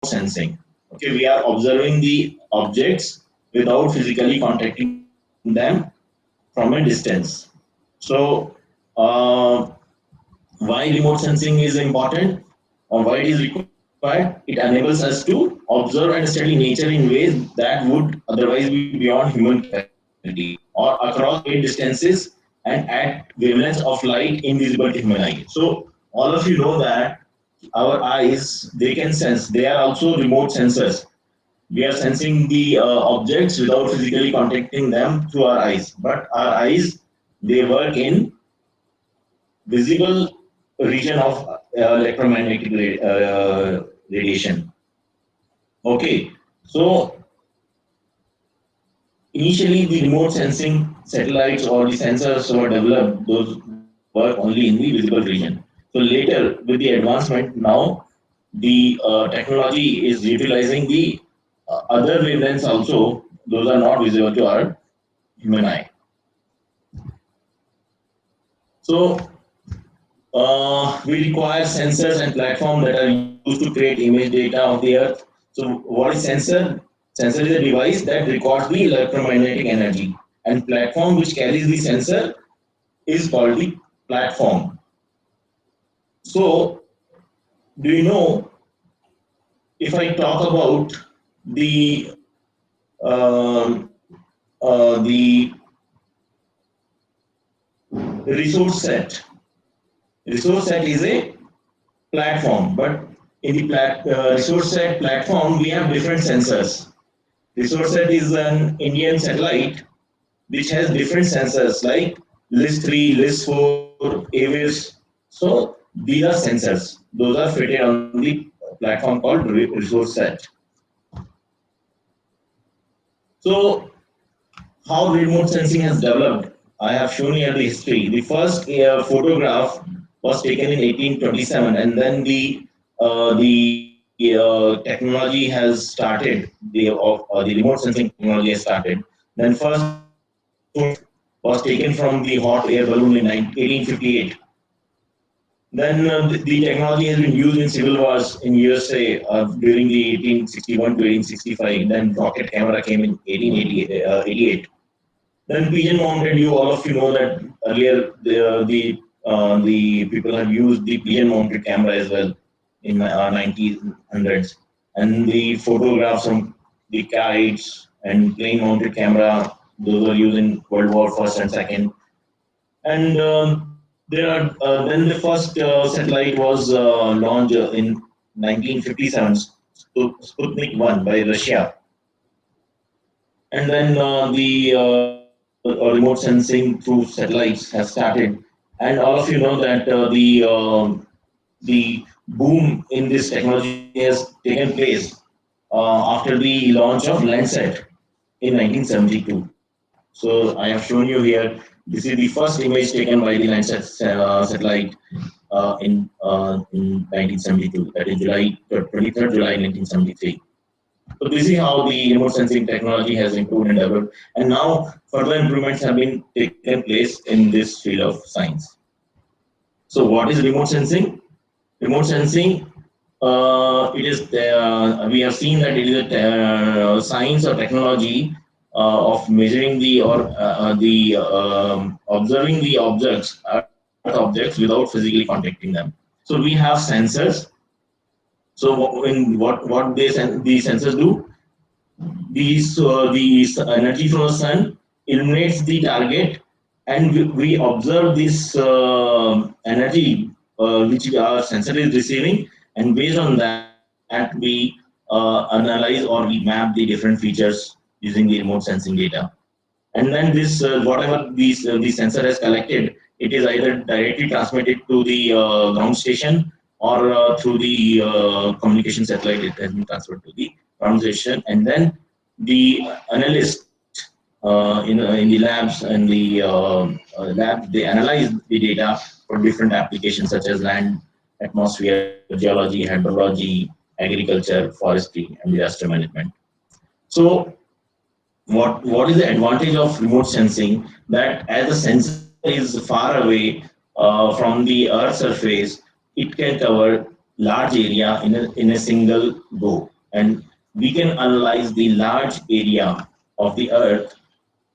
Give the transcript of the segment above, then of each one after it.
sensing. Okay, we are observing the objects without physically contacting them from a distance. So, why remote sensing is important or why it is required? It enables us to observe and study nature in ways that would otherwise be beyond human capacity or across great distances and at wavelengths of light invisible to human eye. So all of you know that our eyes, they can sense, they are also remote sensors. We are sensing the objects without physically contacting them through our eyes, but our eyes, they work in visible region of electromagnetic radiation. Okay, so initially the remote sensing satellites or the sensors were developed, those work only in the visible region. So later, with the advancement, now the technology is utilizing the other wavelengths also, those are not visible to our human eye. So we require sensors and platforms that are used to create image data of the Earth. So, what is sensor? Sensor is a device that records the electromagnetic energy, and platform which carries the sensor is called the platform. So, do you know, if I talk about the um, the resource set, resource set is a platform, but in the resource set platform, we have different sensors. ResourceSat is an Indian satellite which has different sensors like LIS-3, LIS-4, AVIS. So these are sensors. Those are fitted on the platform called ResourceSat. So how remote sensing has developed? I have shown here the history. The first photograph was taken in 1827, and then the technology has started. The remote sensing technology has started. Then first was taken from the hot air balloon in 1858. Then the technology has been used in civil wars in USA during the 1861 to 1865. Then rocket camera came in 1888. Then pigeon mounted. You all of you know that earlier the people have used the pigeon mounted camera as well in 1900s, and the photographs from the kites and plane mounted camera, those were used in World War First and Second. And there are then the first satellite was launched in 1957, Sputnik 1 by Russia. And then the remote sensing through satellites has started. And all of you know that the boom in this technology has taken place after the launch of Landsat in 1972. So I have shown you here. This is the first image taken by the Landsat satellite in 1972. That is July 23rd July 1973. So this is how the remote sensing technology has improved and developed, and now further improvements have been taken place in this field of science. So what is remote sensing? Remote sensing, it is we have seen that it is a science or technology of measuring the or the observing the objects without physically contacting them. So we have sensors. So what these sensors do? These energy from the sun illuminates the target, and we observe this energy which our sensor is receiving, and based on that we analyze or we map the different features using the remote sensing data. And then this whatever the sensor has collected, it is either directly transmitted to the ground station or through the communication satellite. It has been transferred to the ground station, and then the analyst in the labs and the lab, they analyze the data for different applications such as land, atmosphere, geology, hydrology, agriculture, forestry, and disaster management. So what is the advantage of remote sensing? That as the sensor is far away from the Earth's surface, it can cover large area in a single go. and we can analyze the large area of the Earth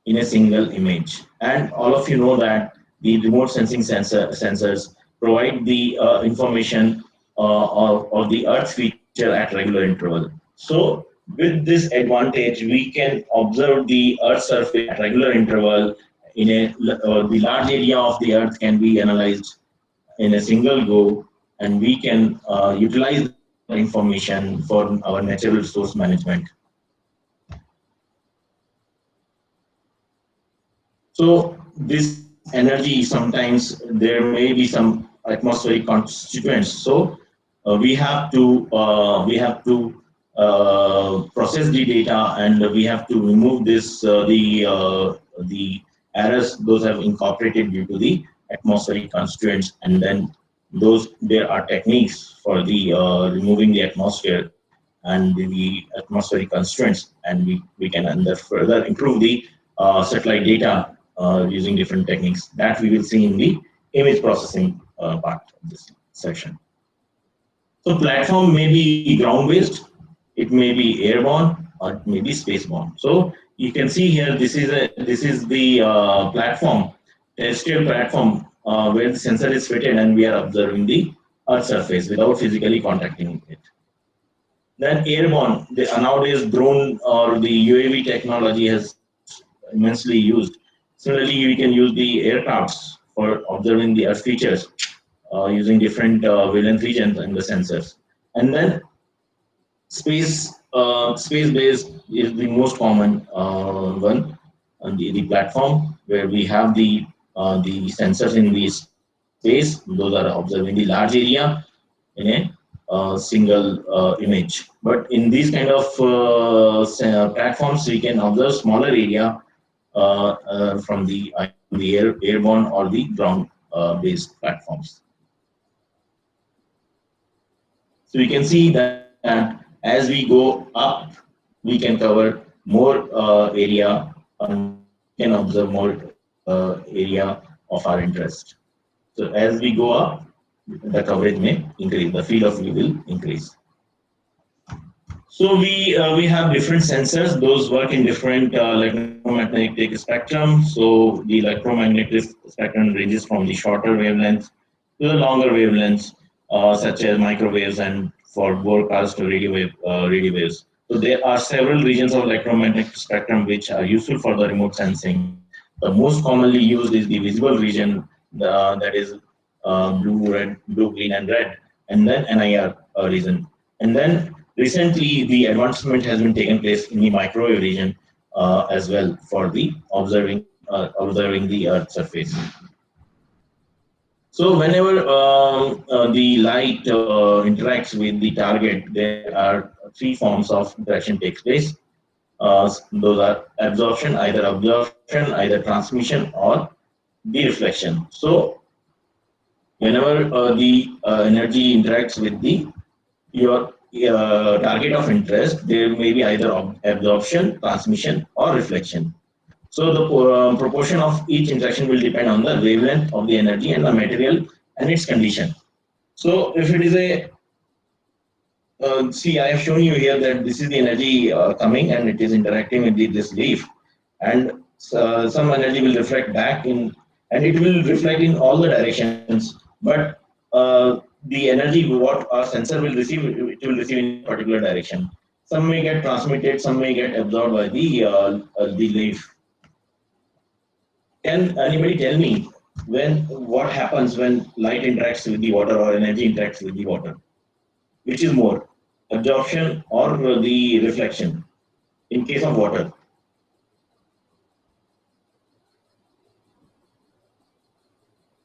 in a single image. And all of you know that the remote sensing sensors provide the information of the Earth's feature at regular interval. So with this advantage, we can observe the Earth's surface at regular interval in a the large area of the Earth can be analyzed in a single go, and we can utilize information for our natural resource management. So this energy, sometimes there may be some atmospheric constituents. So we have to process the data, and we have to remove this the errors those have incorporated due to the atmospheric constituents, and then there are techniques for the removing the atmosphere and the atmospheric constraints, and we can further improve the satellite data using different techniques that we will see in the image processing part of this section. So platform may be ground-based, it may be airborne, or it may be spaceborne. So you can see here, this is the platform, terrestrial platform, where the sensor is fitted, and we are observing the Earth surface without physically contacting it. Then airborne, nowadays drone or the UAV technology has immensely used. Similarly, we can use the aircrafts for observing the Earth features using different wavelength regions and the sensors. And then space-based is the most common one, on the platform, where we have the sensors in the space. Those are observing the large area in a single image. But in these kind of platforms, we can observe smaller area from the airborne or the ground-based platforms. So we can see that as we go up, we can cover more area and can observe more area of our interest. So as we go up, the coverage may increase, the field of view will increase. So we have different sensors. Those work in different electromagnetic spectrum. So the electromagnetic spectrum ranges from the shorter wavelengths to the longer wavelengths, such as microwaves and for broadcast radio waves. So there are several regions of electromagnetic spectrum which are useful for the remote sensing. The most commonly used is the visible region, that is blue, green, and red, and then NIR region. And then recently, the advancement has been taken place in the microwave region as well for the observing the Earth surface. So whenever the light interacts with the target, there are three forms of interaction takes place. Those are absorption, either transmission, or the reflection. So whenever the energy interacts with your target of interest, there may be either absorption, transmission, or reflection. So the proportion of each interaction will depend on the wavelength of the energy and the material and its condition. So if it is a see, I have shown you here that this is the energy coming and it is interacting with this leaf, and some energy will reflect back in, and it will reflect in all the directions. But the energy what our sensor will receive, it will receive in a particular direction. Some may get transmitted, some may get absorbed by the leaf. Can anybody tell me what happens when light interacts with the water or energy interacts with the water? Which is more, absorption or the reflection in case of water?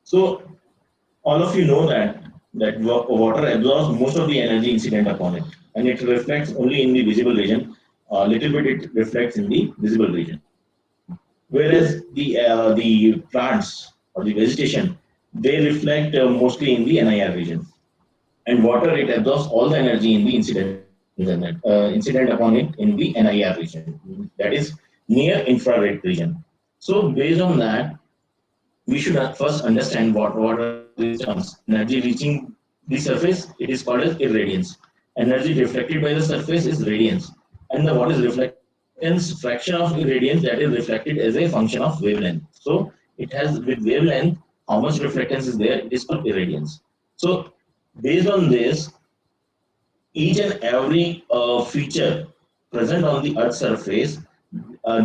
So all of you know that water absorbs most of the energy incident upon it, and it reflects only in the visible region. A little bit it reflects in the visible region. Whereas the plants or the vegetation, they reflect mostly in the NIR region. And water, it absorbs all the energy in the incident upon it in the NIR region, that is near infrared region. So based on that, we should first understand what are these terms. Energy reaching the surface, it is called as irradiance. energy reflected by the surface is radiance, and the what is reflectance fraction of the radiance that is reflected as a function of wavelength. So it has with wavelength how much reflectance is there, it is called irradiance. So based on this, each and every feature present on the Earth's surface,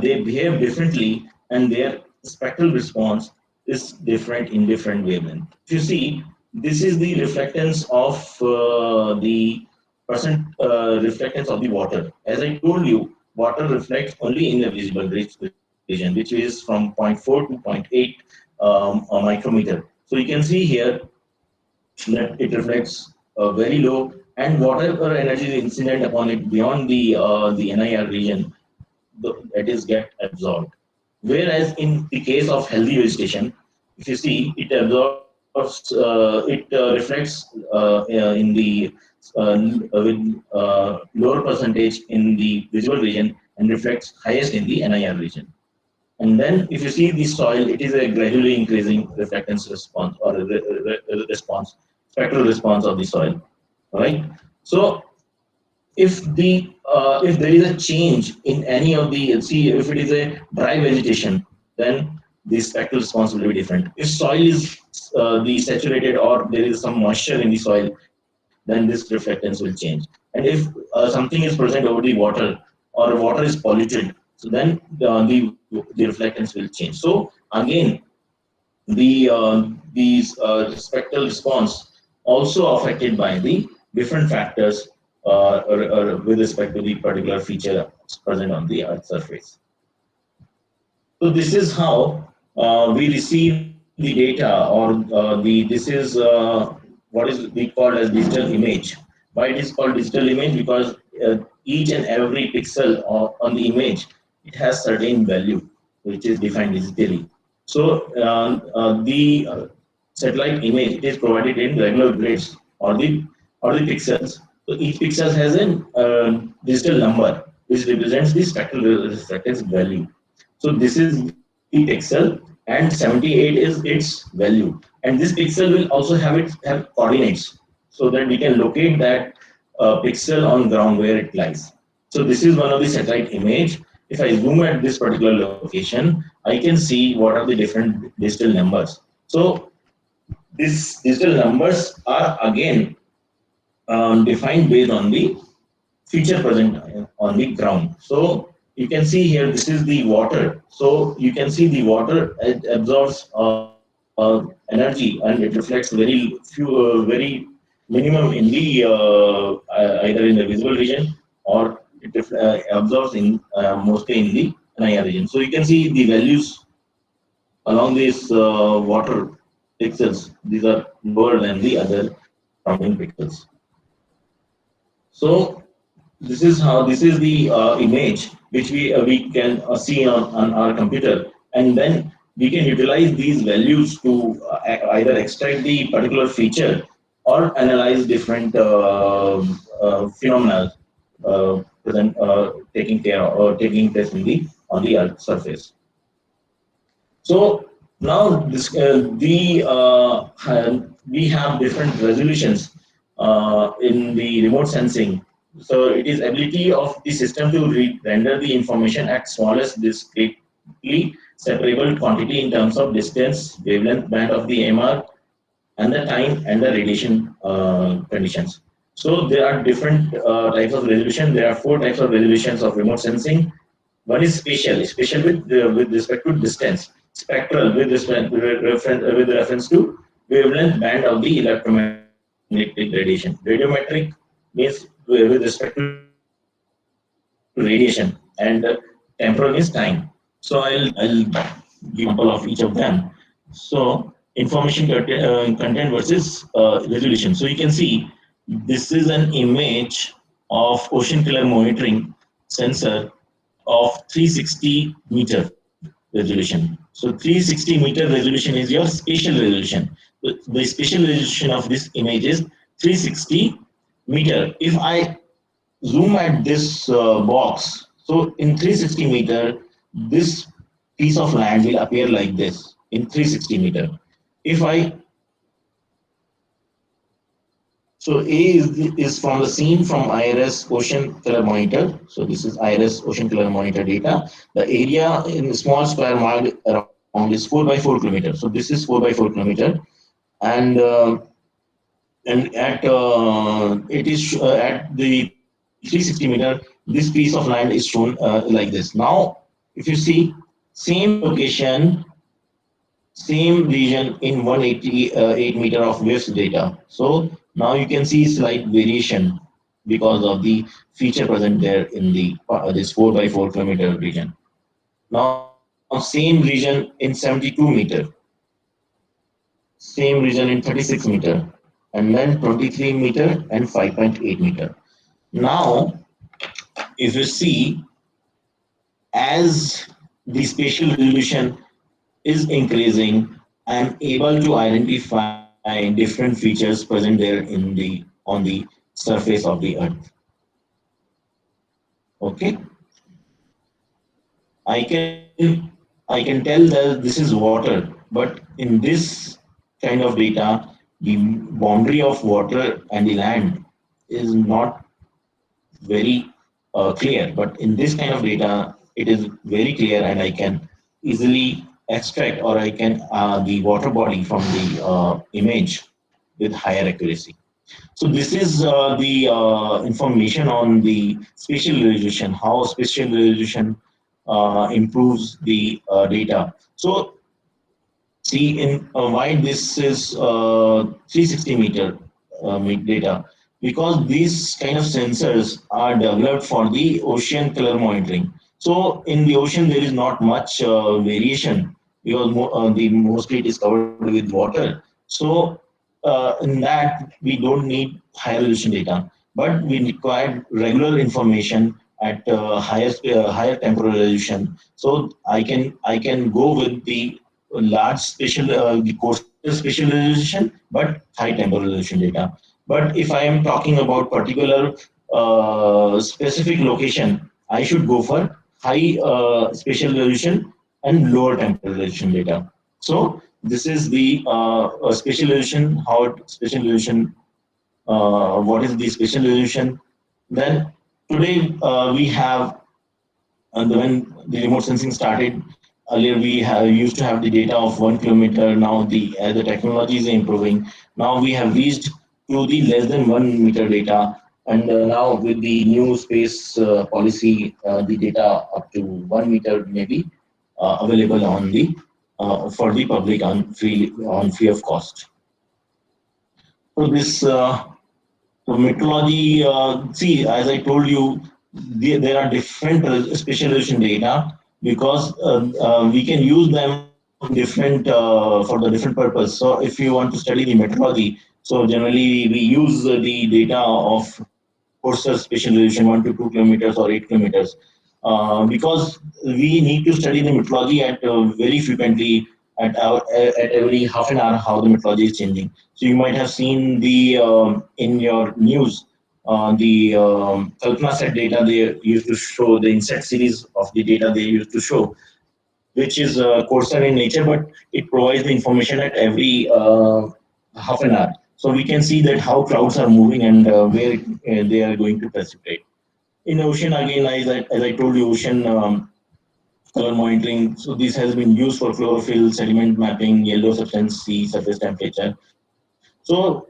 they behave differently, and their spectral response is different in different wavelength. If you see, this is the reflectance of the percent reflectance of the water. As I told you, water reflects only in the visible region, which is from zero point 0.4 to zero point 0.8 a micrometer. So you can see here that it reflects very low, and whatever energy is incident upon it beyond the NIR region, that is get absorbed. Whereas in the case of healthy vegetation, if you see, it absorbs, it reflects in the with lower percentage in the visible region and reflects highest in the NIR region. And then if you see the soil, it is a gradually increasing reflectance response or response, spectral response of the soil, right? So if there is a change in any of the, see, if it is a dry vegetation, then the spectral response will be different. If soil is the saturated or there is some moisture in the soil, then this reflectance will change. And if something is present over the water, or water is polluted, so then the reflectance will change. So again, the spectral response also affected by the different factors or with respect to the particular feature present on the Earth's surface. So this is how we receive the data, or this is what is we called as digital image. Why it is called digital image? Because each and every pixel on the image, it has certain value which is defined digitally. So the satellite image, it is provided in regular grids or the pixels. So each pixel has a digital number which represents the spectral reflectance value. So this is the pixel, and 78 is its value. And this pixel will also have coordinates, so that we can locate that pixel on ground where it lies. So this is one of the satellite image. If I zoom at this particular location, I can see what are the different digital numbers. So these digital numbers are again defined based on the feature present on the ground. So you can see here, this is the water. So you can see the water, it absorbs energy, and it reflects very minimum in the either in the visible region, or it absorbs in mostly in the NIR region. So you can see the values along these water pixels. These are lower than the other surrounding pixels. So this is the image which we can see on our computer, and then we can utilize these values to either extract the particular feature or analyze different phenomena present taking care or taking place in the on the Earth surface. So now this we have different resolutions in the remote sensing. So it is ability of the system to render the information at smallest discretely separable quantity in terms of distance, wavelength band of the MR, and the time and the radiation conditions. So there are different types of resolution. There are 4 types of resolutions of remote sensing. One is spatial with respect to distance, spectral with reference to wavelength band of the electromagnetic radiation, radiometric means with respect to radiation, and temporal is time. So I'll give example of each of them. So information content versus resolution. So you can see this is an image of ocean color monitoring sensor of 360 meter resolution. So 360 meter resolution is your spatial resolution. The spatial resolution of this image is 360 meter. If I zoom at this box, so in 360 meter, this piece of land will appear like this in 360 meter. If I So A is from the scene from IRS Ocean Color Monitor. So this is IRS Ocean Color Monitor data. The area in small square marked around is 4 by 4 kilometer. So this is 4 by 4 kilometer, and at it is at the 360 meter. This piece of land is shown like this. Now, if you see, same location, same region in 188 meter of waves data. So now you can see slight variation because of the feature present there in the this 4 by 4 kilometer region. Now same region in 72 meter, same region in 36 meter, and then 23 meter and 5.8 meter. Now, if you see, as the spatial resolution is increasing, I'm able to identify different features present there in the on the surface of the earth. Okay, I can tell that this is water, but in this kind of data, the boundary of water and the land is not very clear. But in this kind of data, it is very clear, and I can easily extract, or I can the water body from the image with higher accuracy. So this is the information on the spatial resolution, how spatial resolution improves the data. So see, in why this is 360 meter data, because these kind of sensors are developed for the ocean color monitoring. So in the ocean there is not much variation, because the mostly it is covered with water. So in that we don't need high resolution data, but we require regular information at higher temporal resolution. So I can go with the large spatial the coastal spatial resolution, but high temporal resolution data. But if I am talking about particular specific location, I should go for high spatial resolution and lower temporal resolution data. So this is the spatial resolution, spatial resolution, what is the spatial resolution. Then today we have, and when the remote sensing started, earlier we used to have the data of 1 kilometer. Now the as the technology is improving, now we have reached to the less than 1 meter data. And now with the new space policy, the data up to 1 meter may be available on the for the public on free of cost. So this so metrology, see, as I told you, there are different spatial resolution data, because we can use them different for the different purpose. So if you want to study the metrology, so generally we use the data of coastal spatial resolution 1 to 2 kilometers or 8 kilometers, because we need to study the metrology at very frequently at every half an hour how the metrology is changing. So you might have seen the in your news the Kalpana set data they used to show, the inset series of the data they used to show, which is coarser in nature, but it provides the information at every half an hour. So we can see that how clouds are moving and where they are going to precipitate. In ocean, again, as I told you, ocean color monitoring. So this has been used for chlorophyll, sediment mapping, yellow substance, sea surface temperature. So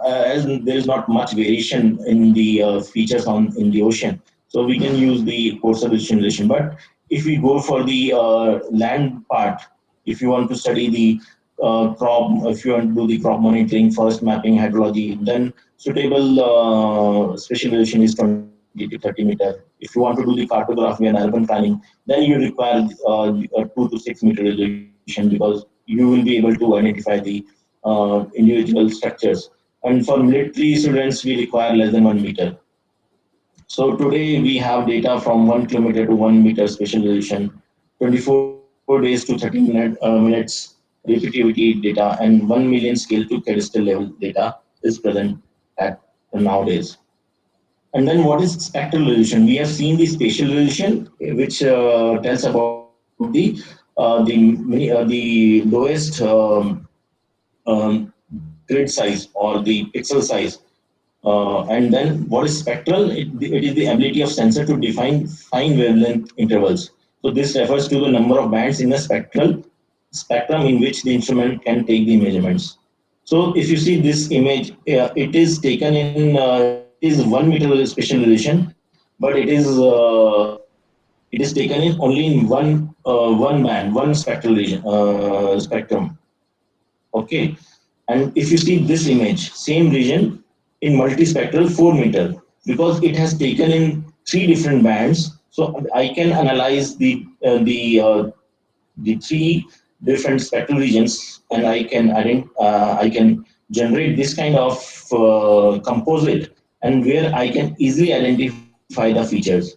as there is not much variation in the features in the ocean, so we can use the coarser resolution. But if we go for the land part, if you want to study the crop, if you want to do the crop monitoring, forest mapping, hydrology, then suitable spatial resolution is 20 to 30 meter. If you want to do the cartography and urban planning, then you require a 2 to 6 meter resolution, because you will be able to identify the individual structures. And for military students, we require less than 1 meter. So today we have data from 1 kilometer to 1 meter spatial resolution, 24 days to 30 minutes repeativity data, and 1 million scale to cadastre level data is present at nowadays. And then what is spectral resolution? We have seen the spatial resolution, which tells about the lowest grid size or the pixel size And then what is spectral? It is the ability of sensor to define fine wavelength intervals. So this refers to the number of bands in the spectrum in which the instrument can take the measurements. So if you see this image, it is taken in it is 1 meter specialization, but it is taken in only in one band, one spectral region, spectrum. Okay, and if you see this image, same region in multispectral 4 meter, because it has taken in three different bands. So I can analyze the three different spectral regions, and I can generate this kind of composite, and where I can easily identify the features.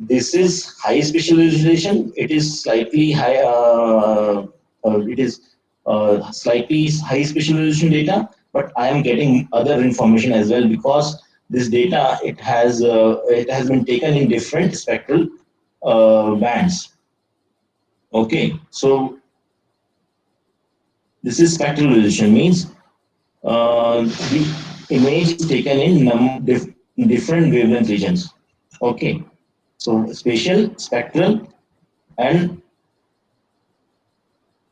This is high specialization. It is slightly high. It is slightly high specialization data, but I am getting other information as well, because this data, it has been taken in different spectral bands. Okay, so this is spectral resolution, means the image is taken in different wavelength regions. Okay, so spatial, spectral, and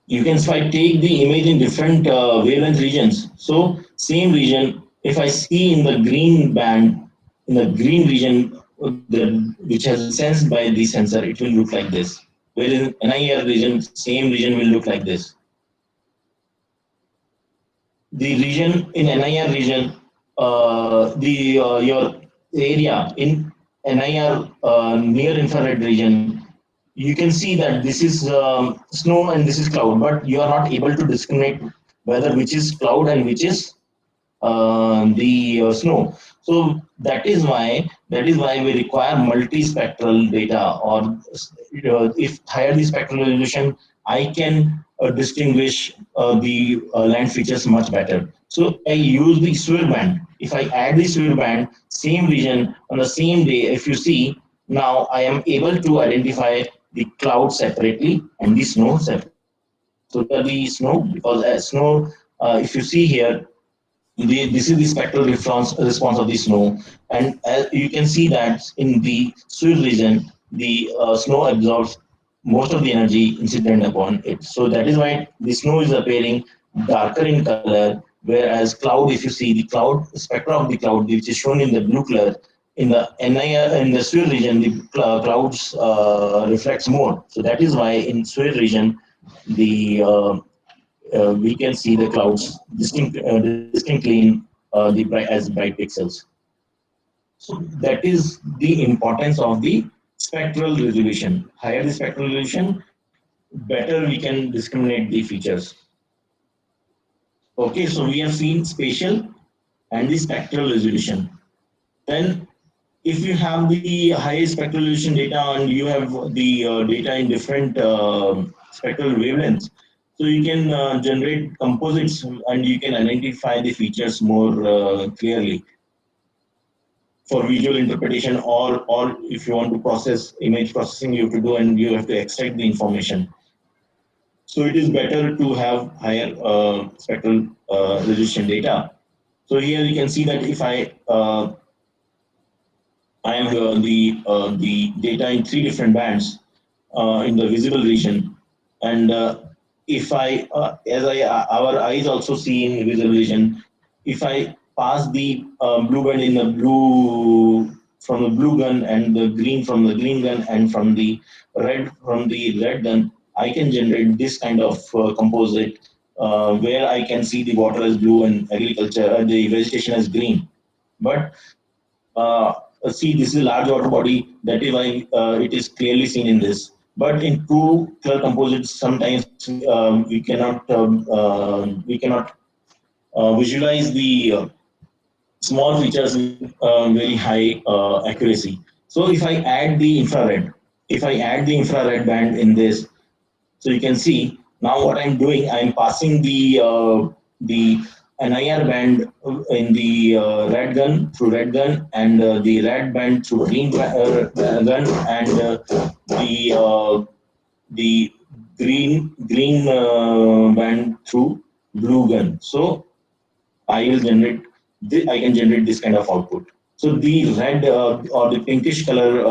you can, if I take the image in different wavelength regions, so same region, if I see in the green band, in the green region, which has been sensed by the sensor, it will look like this. Whereas in NIR region, same region will look like this. The region in NIR region, the your area in NIR near infrared region, you can see that this is snow and this is cloud, but you are not able to discriminate whether which is cloud and which is the snow. So that is why we require multispectral data, or if higher the spectral resolution, I can distinguish the land features much better. So I use the SWIR band. If I add the SWIR band, same region on the same day, if you see, now I am able to identify the cloud separately and the snow separately. So the snow, because snow, if you see here, this is the spectral response of the snow, and you can see that in the SWIR region, the snow absorbs most of the energy incident upon it. So that is why the snow is appearing darker in color, whereas cloud, if you see the cloud spectra of the cloud, which is shown in the blue color, in the NIR, in the SWIR region, the clouds reflects more. So that is why in SWIR region, the we can see the clouds distinctly in as bright pixels. So that is the importance of the spectral resolution. Higher the spectral resolution, better we can discriminate the features. Okay, so we have seen spatial and the spectral resolution. Then if you have the high spectral resolution data and you have the data in different spectral wavelengths, so you can generate composites and you can identify the features more clearly for visual interpretation, or if you want to process image processing, you have to do and you have to extract the information. So it is better to have higher spectral resolution data. So here you can see that if I am the data in three different bands in the visible region, and if I as I our eyes also see in visible region, if I pass the blue band in the blue from the blue gun, and the green from the green gun, and from the red gun, I can generate this kind of composite where I can see the water as blue and agriculture, the vegetation as green. But see, this is a large water body. That is why it is clearly seen in this. But in two color composites, sometimes we cannot visualize the small features with very high accuracy. So if I add the infrared band in this, so you can see now what I'm doing. I'm passing the NIR band in the red gun, and the red band through gun, and the green band through blue gun. So I will generate I can generate this kind of output. So the red or the pinkish color,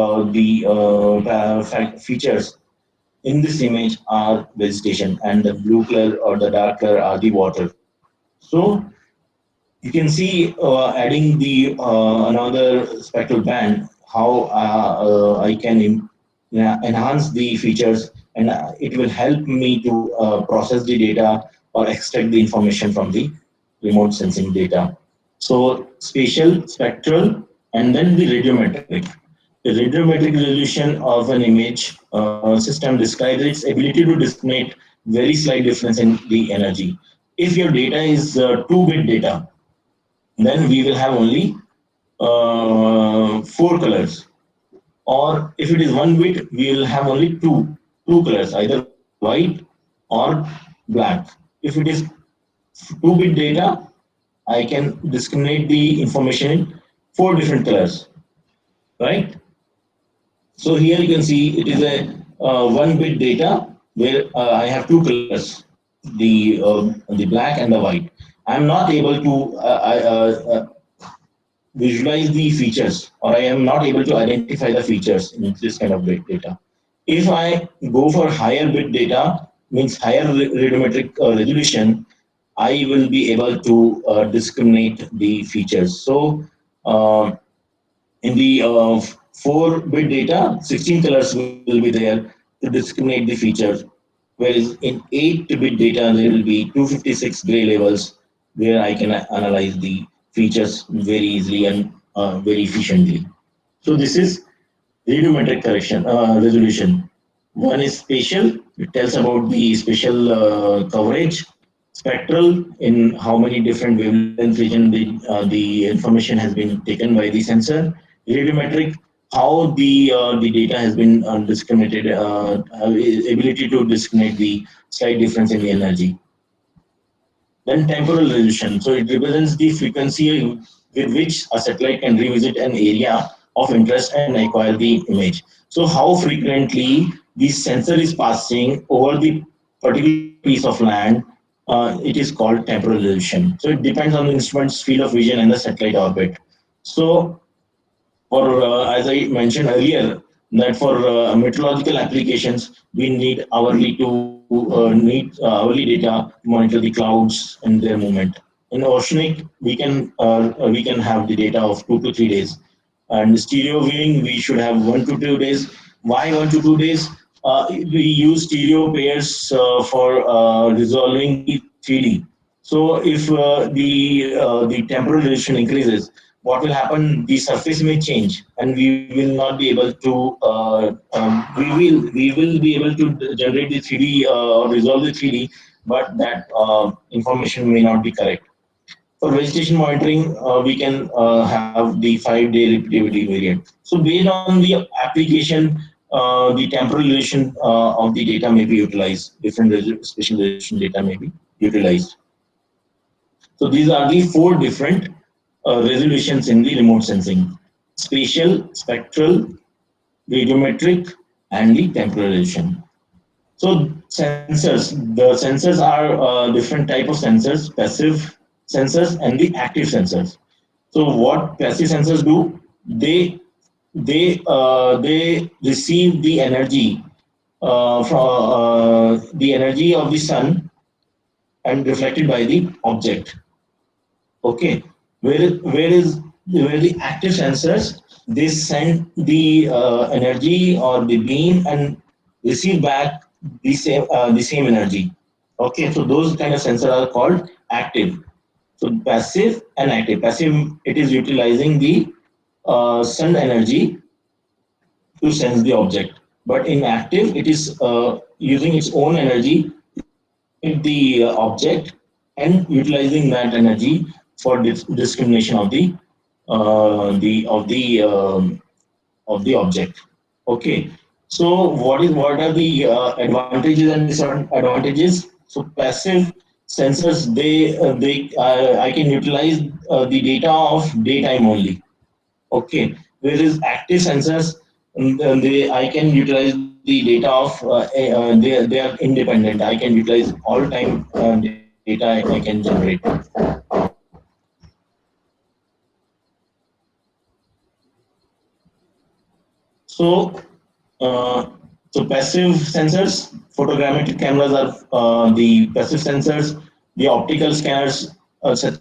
features in this image are vegetation, and the blue color or the dark color are the water. So you can see adding the another spectral band, how I can enhance the features, and it will help me to process the data or extract the information from the remote sensing data. So spatial, spectral, and then the radiometric. The radiometric resolution of an image system describes its ability to discriminate very slight difference in the energy. If your data is 2-bit data, then we will have only 4 colors. Or if it is 1 bit, we will have only two colors, either white or black. If it is 2-bit data, I can discriminate the information in 4 different colors, right? So here you can see it is a 1-bit data where I have 2 colors, the black and the white. I'm not able to visualize the features, or I am not able to identify the features in this kind of bit data. If I go for higher bit data, means higher radiometric resolution, I will be able to discriminate the features. So in the 4-bit data, 16 colors will be there to discriminate the features. Whereas in 8-bit data, there will be 256 gray levels where I can analyze the features very easily and very efficiently. So this is radiometric correction resolution. One is spatial; it tells about the spatial coverage. Spectral, in how many different wavelength region the information has been taken by the sensor. Radiometric, how the data has been discriminated, ability to discriminate the slight difference in the energy. Then temporal resolution. So it represents the frequency with which a satellite can revisit an area of interest and acquire the image. So how frequently the sensor is passing over the particular piece of land, it is called temporal resolution. So it depends on the instrument's field of vision and the satellite orbit. So for as I mentioned earlier, that for meteorological applications, we need hourly data to monitor the clouds and their movement. In oceanic, we can have the data of 2 to 3 days, and stereo viewing we should have 1 to 2 days. Why 1 to 2 days? We use stereo pairs for resolving the 3D. So if the temporal resolution increases, what will happen? The surface may change, and we will not be able to. We will be able to generate the 3D or resolve the 3D, but that information may not be correct. For vegetation monitoring, we can have the 5-day repeativity variant. So based on the application, the temporal resolution of the data may be utilized. Different spatial resolution data may be utilized. So these are the 4 different resolutions in the remote sensing: spatial, spectral, radiometric, and the temporal resolution. So the sensors are different type of sensors: passive sensors and the active sensors. So what passive sensors do? They receive the energy from the energy of the sun and reflected by the object. Okay, where the active sensors, they send the energy or the beam and receive back the same energy. Okay, so those kind of sensors are called active. So passive and active. Passive, it is utilizing the sun energy to sense the object, but in active, it is using its own energy to the object and utilizing that energy for discrimination of the object. Okay, so what are the advantages and disadvantages? So passive sensors, I can utilize the data of daytime only. Okay, whereas active sensors, I can utilize the data of they are independent. I can utilize all time data I can generate. So, uh, so passive sensors, photogrammetric cameras are the passive sensors. The optical scanners, such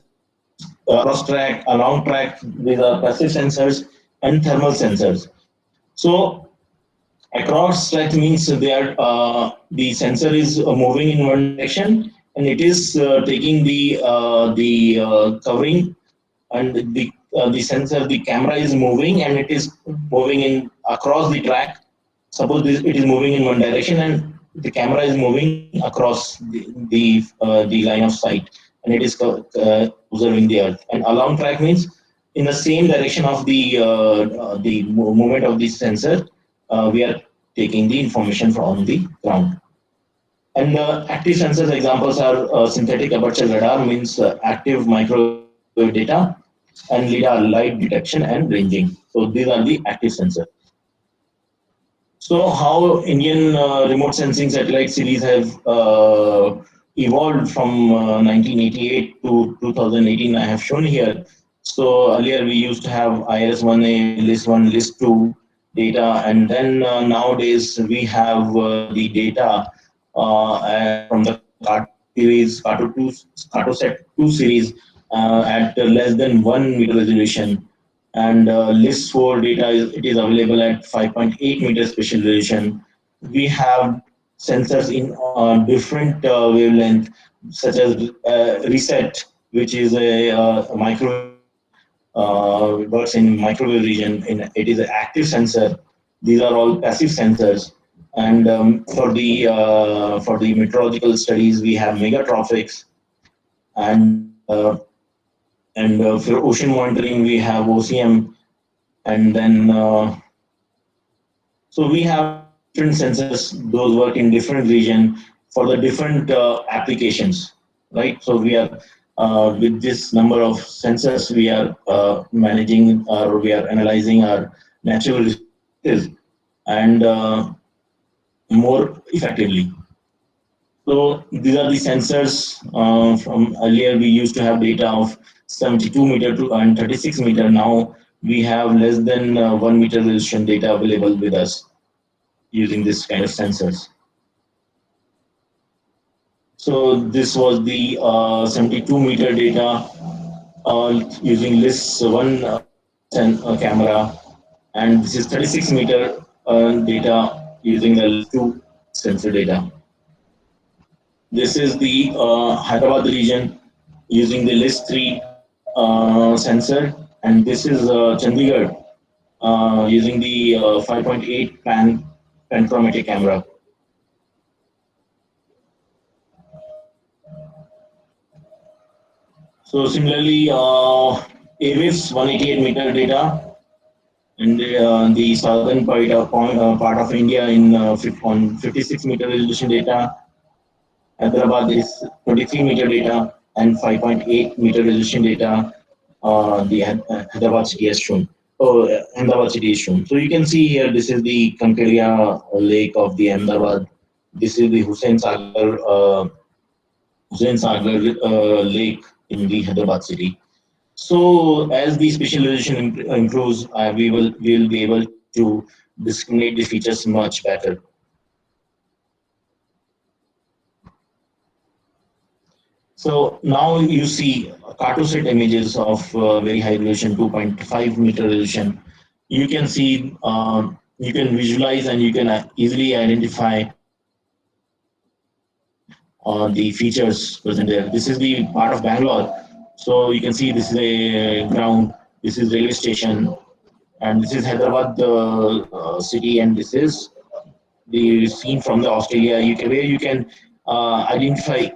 cross track, along track, these are passive sensors, and thermal sensors. So across track means they are the sensor is moving in one direction and it is taking the covering, and the sensor, the camera is moving and it is moving in across the track. Suppose it is moving in one direction and the camera is moving across the line of sight, and it is observing the earth. And along track means in the same direction of the movement of the sensor, we are taking the information from the ground. And active sensors examples are synthetic aperture radar, means active microwave data, and LIDAR, light detection and ranging. So these are the active sensors. So how Indian remote sensing satellite series have evolved from 1988 to 2018, I have shown here. So earlier we used to have IRS-1A, LIS-1, LIS-2 data, and then nowadays we have the data from the Carto series, Cartosat 2 series at less than 1 meter resolution, and list 4 data it is available at 5.8 meter spatial resolution. We have sensors in different wavelength, such as reset, which is a microwave, works in microwave region. It is an active sensor. These are all passive sensors. And for the meteorological studies, we have megatrophics, and for ocean monitoring, we have OCM, and then so we have different sensors. Those work in different region for the different applications, right? So we are with this number of sensors, we are managing or we are analyzing our natural resources and more effectively. So these are the sensors. From earlier, we used to have data of 72 meter to and 36 meter. Now we have less than 1 meter resolution data available with us using this kind of sensors. So this was the 72 meter data using LIS one camera, and this is 36 meter data using the LIS 2 sensor data. This is the Hyderabad region using the LIS 3 sensor, and this is Chandigarh using the 5.8 panchromatic camera. So similarly, AWIFS 188 meter data, and the southern part of India on 56 meter resolution data. Hyderabad is 23 meter data and 5.8 meter resolution data. The Hyderabad city has shown. Oh, Ahmedabad city is shown. So you can see here, this is the Kankeria lake of the Ahmedabad. This is the Hussain Sagar lake in the Hyderabad city. So as the spatial resolution improves, we will be able to discriminate the features much better. So now you see Cartosat images of very high resolution, 2.5 meter resolution. You can see, you can visualize and you can easily identify the features present there. This is the part of Bangalore. So you can see this is a ground, this is railway station, and this is Hyderabad city, and this is the scene from the Australia, UK, where you can identify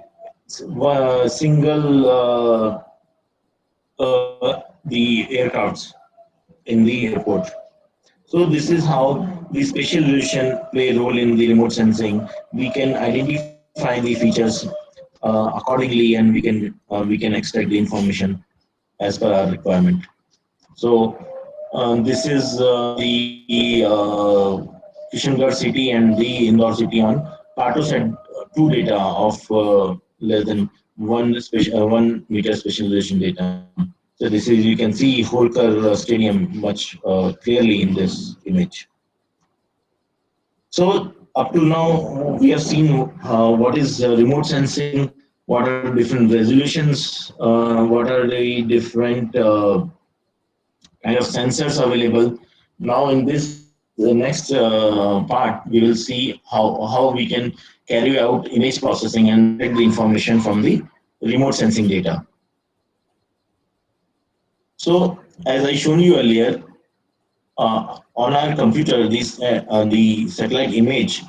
single the aircrafts in the airport. So this is how the spatial resolution play a role in the remote sensing. We can identify the features accordingly, and we can extract the information as per our requirement. So this is the Kishangarh city and the Indore city on Cartosat 2 data of less than 1 meter spatial resolution data. So this is, you can see Holkar Stadium much clearly in this image. So up to now, we have seen what is remote sensing, what are different resolutions, what are the different kind of sensors available. Now in this the next part, we will see how we can carry out image processing and get the information from the remote sensing data. So as I shown you earlier, on our computer, the satellite image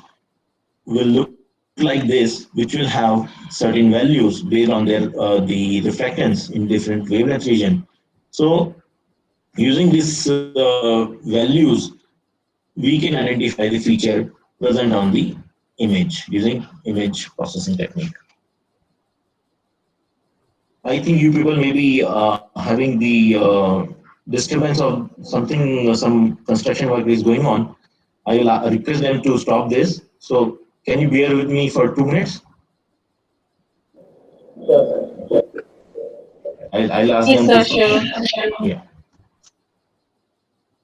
will look like this, which will have certain values based on the reflectance in different wavelength region. So using these values, we can identify the feature present on the image using image processing technique. I think you people may be having the disturbance of something, some construction work is going on. I will request them to stop this. So can you bear with me for 2 minutes? I'll ask Yes, them to sir, stop. sure. Yeah.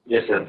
Yes, sir.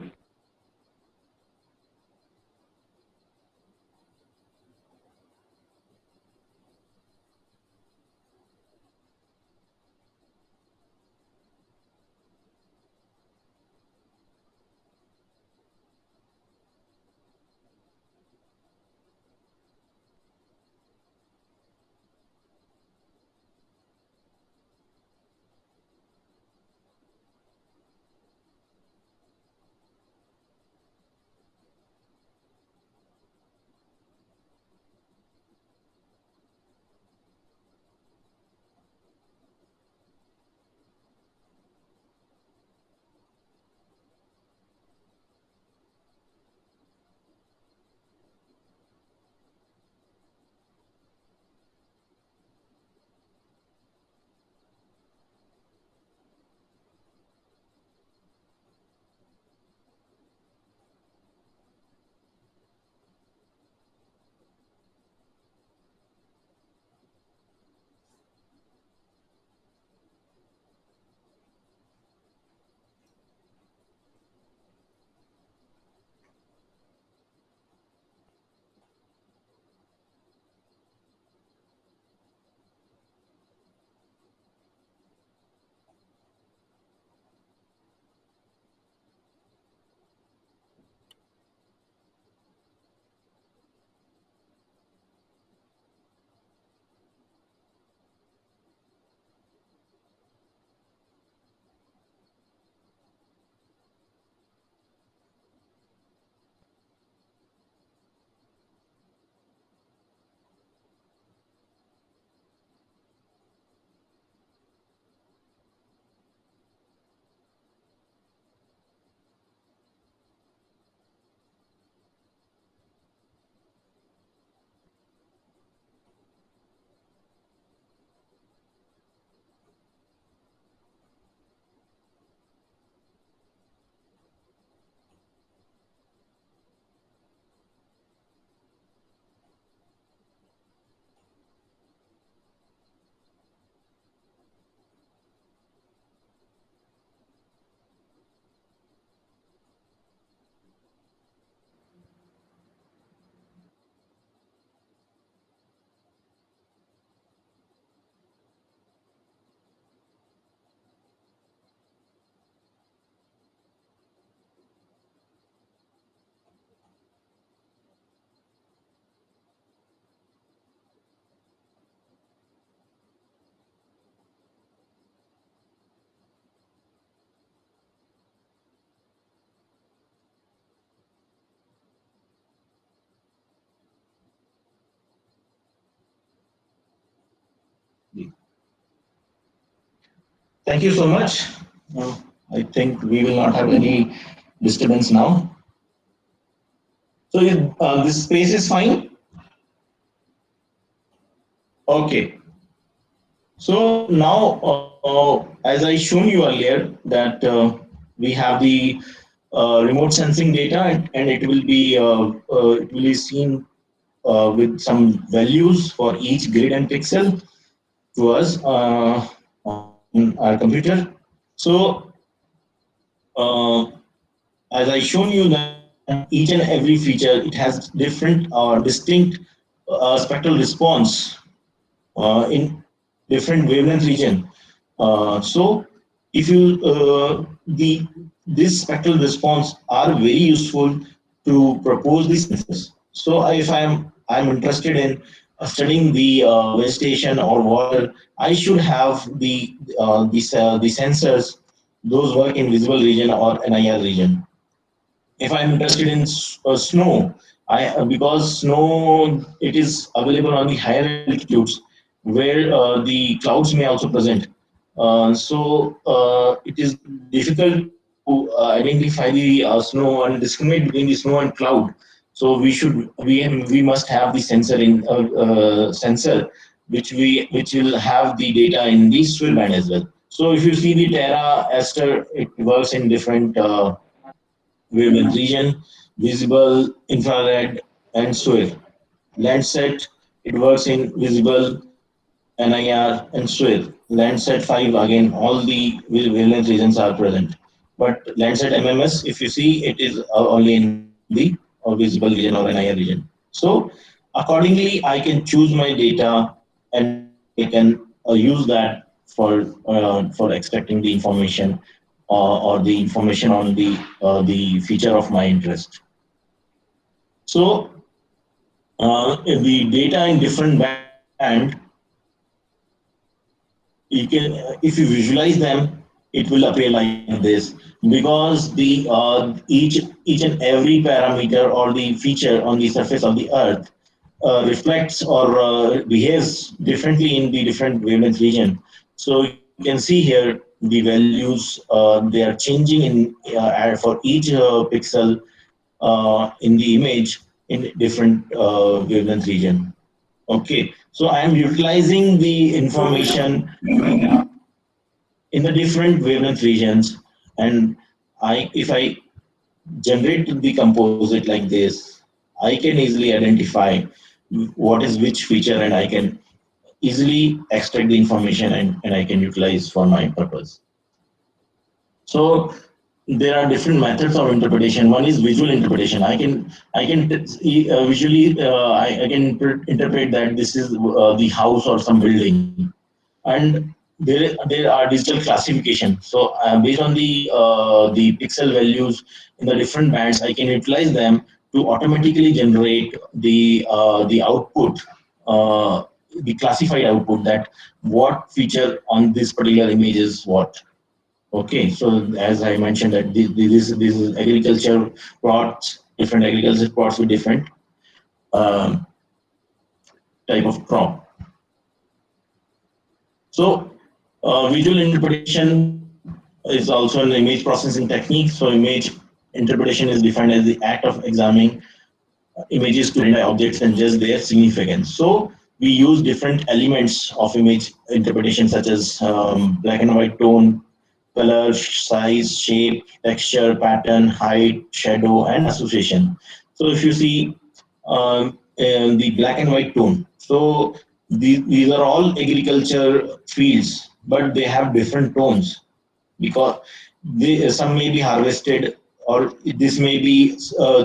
Thank you so much. Uh, I think we will not have any disturbance now. So this space is fine. Okay. So now, as I shown you earlier, that we have the remote sensing data, and it will be seen with some values for each grid and pixel to us on our computer. So as I shown you that and each and every feature, it has different distinct spectral response in different wavelength region. So if you the this spectral response are very useful to propose the sensors. So if I'm interested in studying the vegetation or water, I should have the sensors. Those work in visible region or NIR region. If I'm interested in snow, I because snow, it is available on the higher altitudes where the clouds may also present. So it is difficult to identify the snow and discriminate between the snow and cloud. So we must have the sensor which will have the data in the SWIR band as well. So if you see the Terra Aster, it works in different wavelength region, visible, infrared, and SWIR. Landsat, it works in visible, NIR, and SWIR. Landsat 5, again, all the wavelength regions are present. But Landsat MMS, if you see, it is only in the visible region or NIR region. So accordingly, I can choose my data and I can use that for extracting the information or the information on the feature of my interest. So the data in different band, you can if you visualize them, it will appear like this because the each and every parameter or the feature on the surface of the Earth reflects or behaves differently in the different wavelength region. So you can see here the values they are changing in for each pixel in the image in different wavelength region. Okay, so I am utilizing the information in the different wavelength regions, and if I generate the composite like this, I can easily identify what is which feature, and I can easily extract the information and I can utilize for my purpose. So there are different methods of interpretation. One is visual interpretation. I can visually I can interpret that this is the house or some building, and there are digital classification. So based on the pixel values in the different bands, I can utilize them to automatically generate the output, the classified output, that what feature on this particular image is what. Okay, so as I mentioned that this is agriculture plots, different agriculture plots with different um, type of crop. So visual interpretation is also an image processing technique. So image interpretation is defined as the act of examining images to identify objects and judge their significance. So we use different elements of image interpretation such as black and white tone, color, size, shape, texture, pattern, height, shadow, and association. So if you see the black and white tone, so these are all agriculture fields, but they have different tones because some may be harvested, or this may be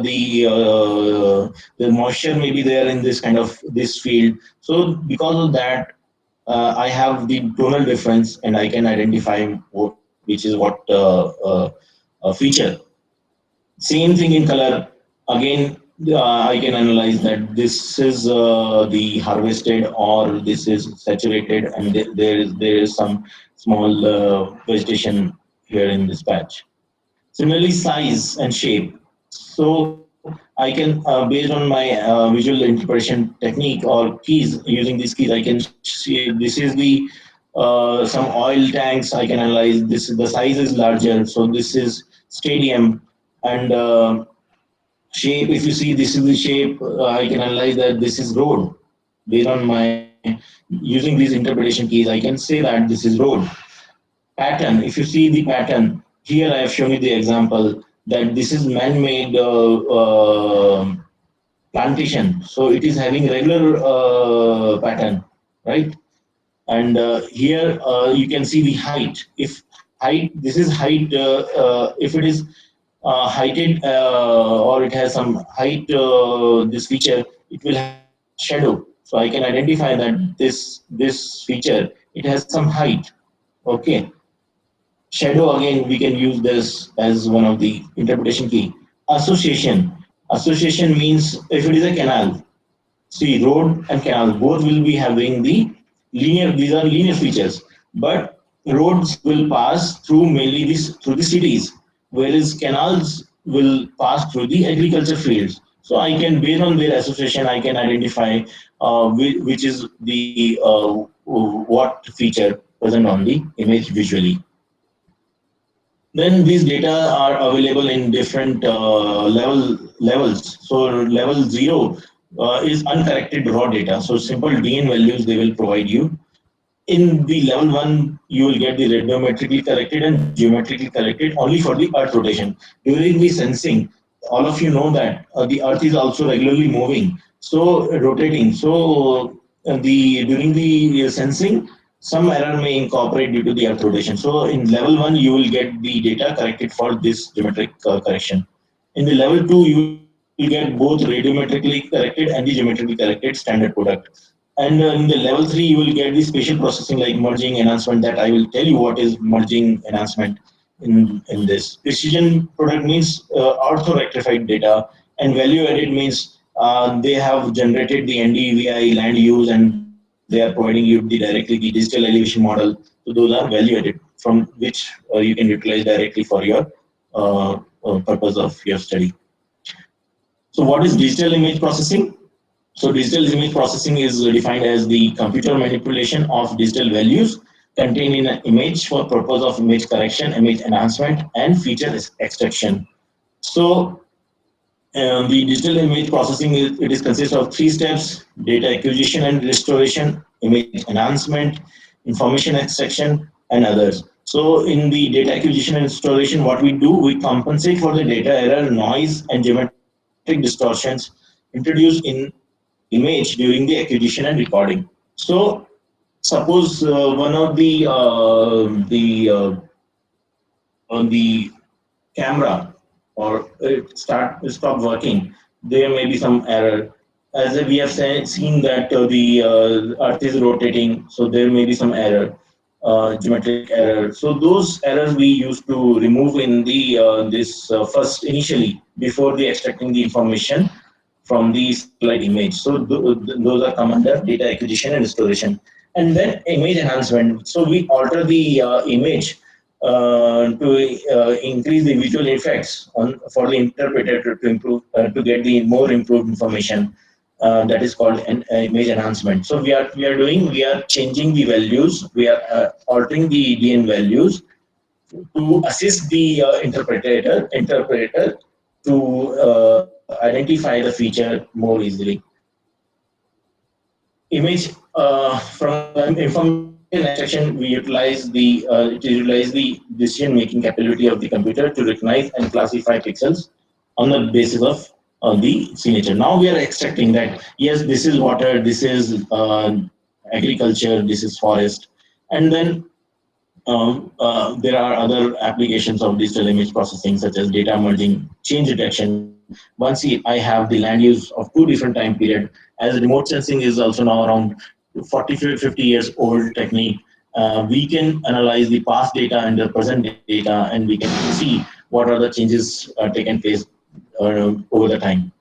the moisture may be there in this kind of this field. So because of that, I have the tonal difference and I can identify which is what feature. Same thing in color. Again, I can analyze that this is the harvested or this is saturated, and there is some small vegetation here in this patch. Similarly, size and shape. So I can, based on my visual interpretation technique or keys, using these keys, I can see this is the some oil tanks. I can analyze this. The size is larger, so this is stadium. And shape. If you see, this is the shape. I can analyze that this is road. Based on my using these interpretation keys, I can say that this is road. Pattern. If you see the pattern, here I have shown you the example that this is man-made plantation. So it is having regular pattern, right? And here you can see the height. If height, this is height. If it is heighted or it has some height, this feature, it will have shadow. So I can identify that this feature, it has some height. Okay. Shadow, again, we can use this as one of the interpretation key. Association. Association means if it is a canal, see, road and canal both will be having the linear. These are linear features, but roads will pass through mainly this through the cities, whereas canals will pass through the agriculture fields. So I can, based on their association, I can identify which is the what feature present on the image visually. Then these data are available in different levels. So level 0 is uncorrected raw data. So simple DN values they will provide you. In the level 1, you will get the radiometrically corrected and geometrically corrected only for the Earth rotation. During the sensing, all of you know that the Earth is also regularly moving, so rotating. So the during the sensing, some error may incorporate due to the Earth rotation. So in level 1, you will get the data corrected for this geometric correction. In the level 2, you will get both radiometrically corrected and the geometrically corrected standard product. And in the level 3, you will get the spatial processing like merging, enhancement, that I will tell you what is merging, enhancement in this. Precision product means ortho-rectified data, and value added means they have generated the NDVI land use and they are providing you directly the digital elevation model. So those are value added from which you can utilize directly for your purpose of your study. So what is digital image processing? So digital image processing is defined as the computer manipulation of digital values contained in an image for purpose of image correction, image enhancement, and feature extraction. So the digital image processing it is consists of three steps: data acquisition and restoration, image enhancement, information extraction, and others. So in the data acquisition and restoration, what we do, we compensate for the data error, noise, and geometric distortions introduced in image during the acquisition and recording. So suppose one of the camera or it stop working, there may be some error. As we have seen that the Earth is rotating, so there may be some error, geometric error. So those errors we used to remove in the this first initially before the extracting the information from the satellite image. So those are come under data acquisition and restoration. And then image enhancement. So we alter the image to increase the visual effects on for the interpreter to improve to get the more improved information. That is called an image enhancement. So we are changing the values. We are altering the DN values to assist the interpreter to identify the feature more easily. Image from information extraction, we utilize the decision making capability of the computer to recognize and classify pixels on the basis of the signature. Now we are extracting that yes, this is water, this is agriculture, this is forest, and then there are other applications of digital image processing such as data merging, change detection. Once I have the land use of two different time period, as remote sensing is also now around 40 50 years old technique, we can analyze the past data and the present data, and we can see what are the changes taken place over the time.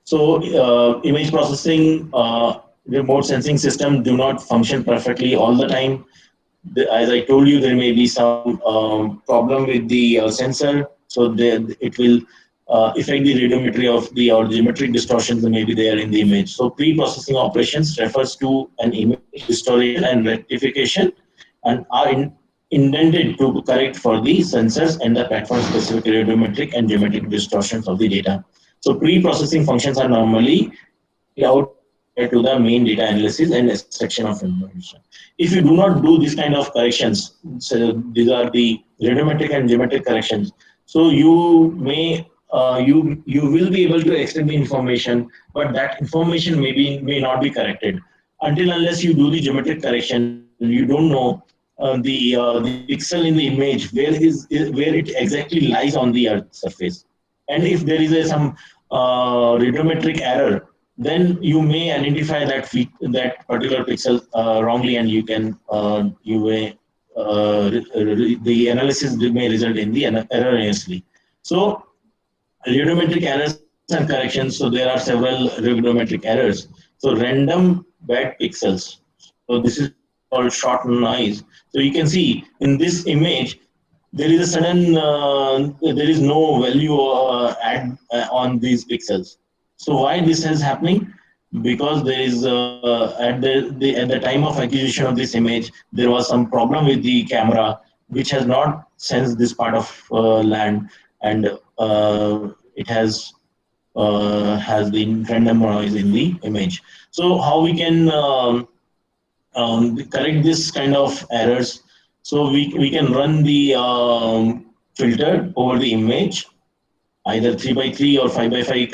So image processing, remote sensing system do not function perfectly all the time. As I told you, there may be some problem with the sensor, so it will affect the radiometry of the or geometric distortions that may be there in the image. So pre-processing operations refers to an image restoration and rectification, and are intended to correct for the sensors and the platform-specific radiometric and geometric distortions of the data. So pre-processing functions are normally carried out prior to the main data analysis and extraction of information. If you do not do this kind of corrections, so these are the radiometric and geometric corrections, so you may you will be able to extract the information, but that information may not be corrected until unless you do the geometric correction. You don't know the pixel in the image where it exactly lies on the Earth surface. And if there is some radiometric error, then you may identify that particular pixel wrongly, and you may the analysis may result in the error erroneously. So radiometric errors and corrections. So there are several radiometric errors. So random bad pixels. So this is called short noise. So you can see in this image there is a sudden there is no value add on these pixels. So why this is happening? Because there is at the time of acquisition of this image, there was some problem with the camera which has not sensed this part of land, and it has the random noise in the image. So how we can correct this kind of errors? So we can run the filter over the image, either 3 by 3 or 5 by 5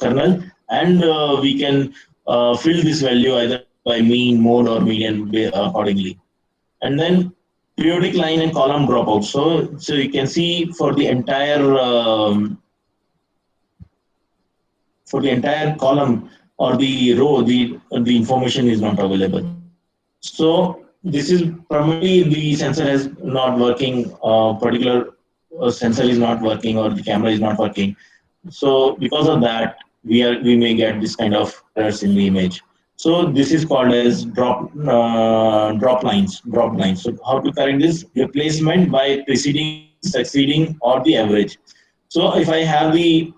kernel, and we can fill this value either by mean, mode, or median accordingly. And then periodic line and column dropout. So you can see for the entire column or the row, the information is not available. So this is primarily the sensor is not working, particular sensor is not working, or the camera is not working. So because of that, we may get this kind of errors in the image. So this is called as drop lines. So how to correct this? Replacement by preceding, succeeding, or the average. So if I have the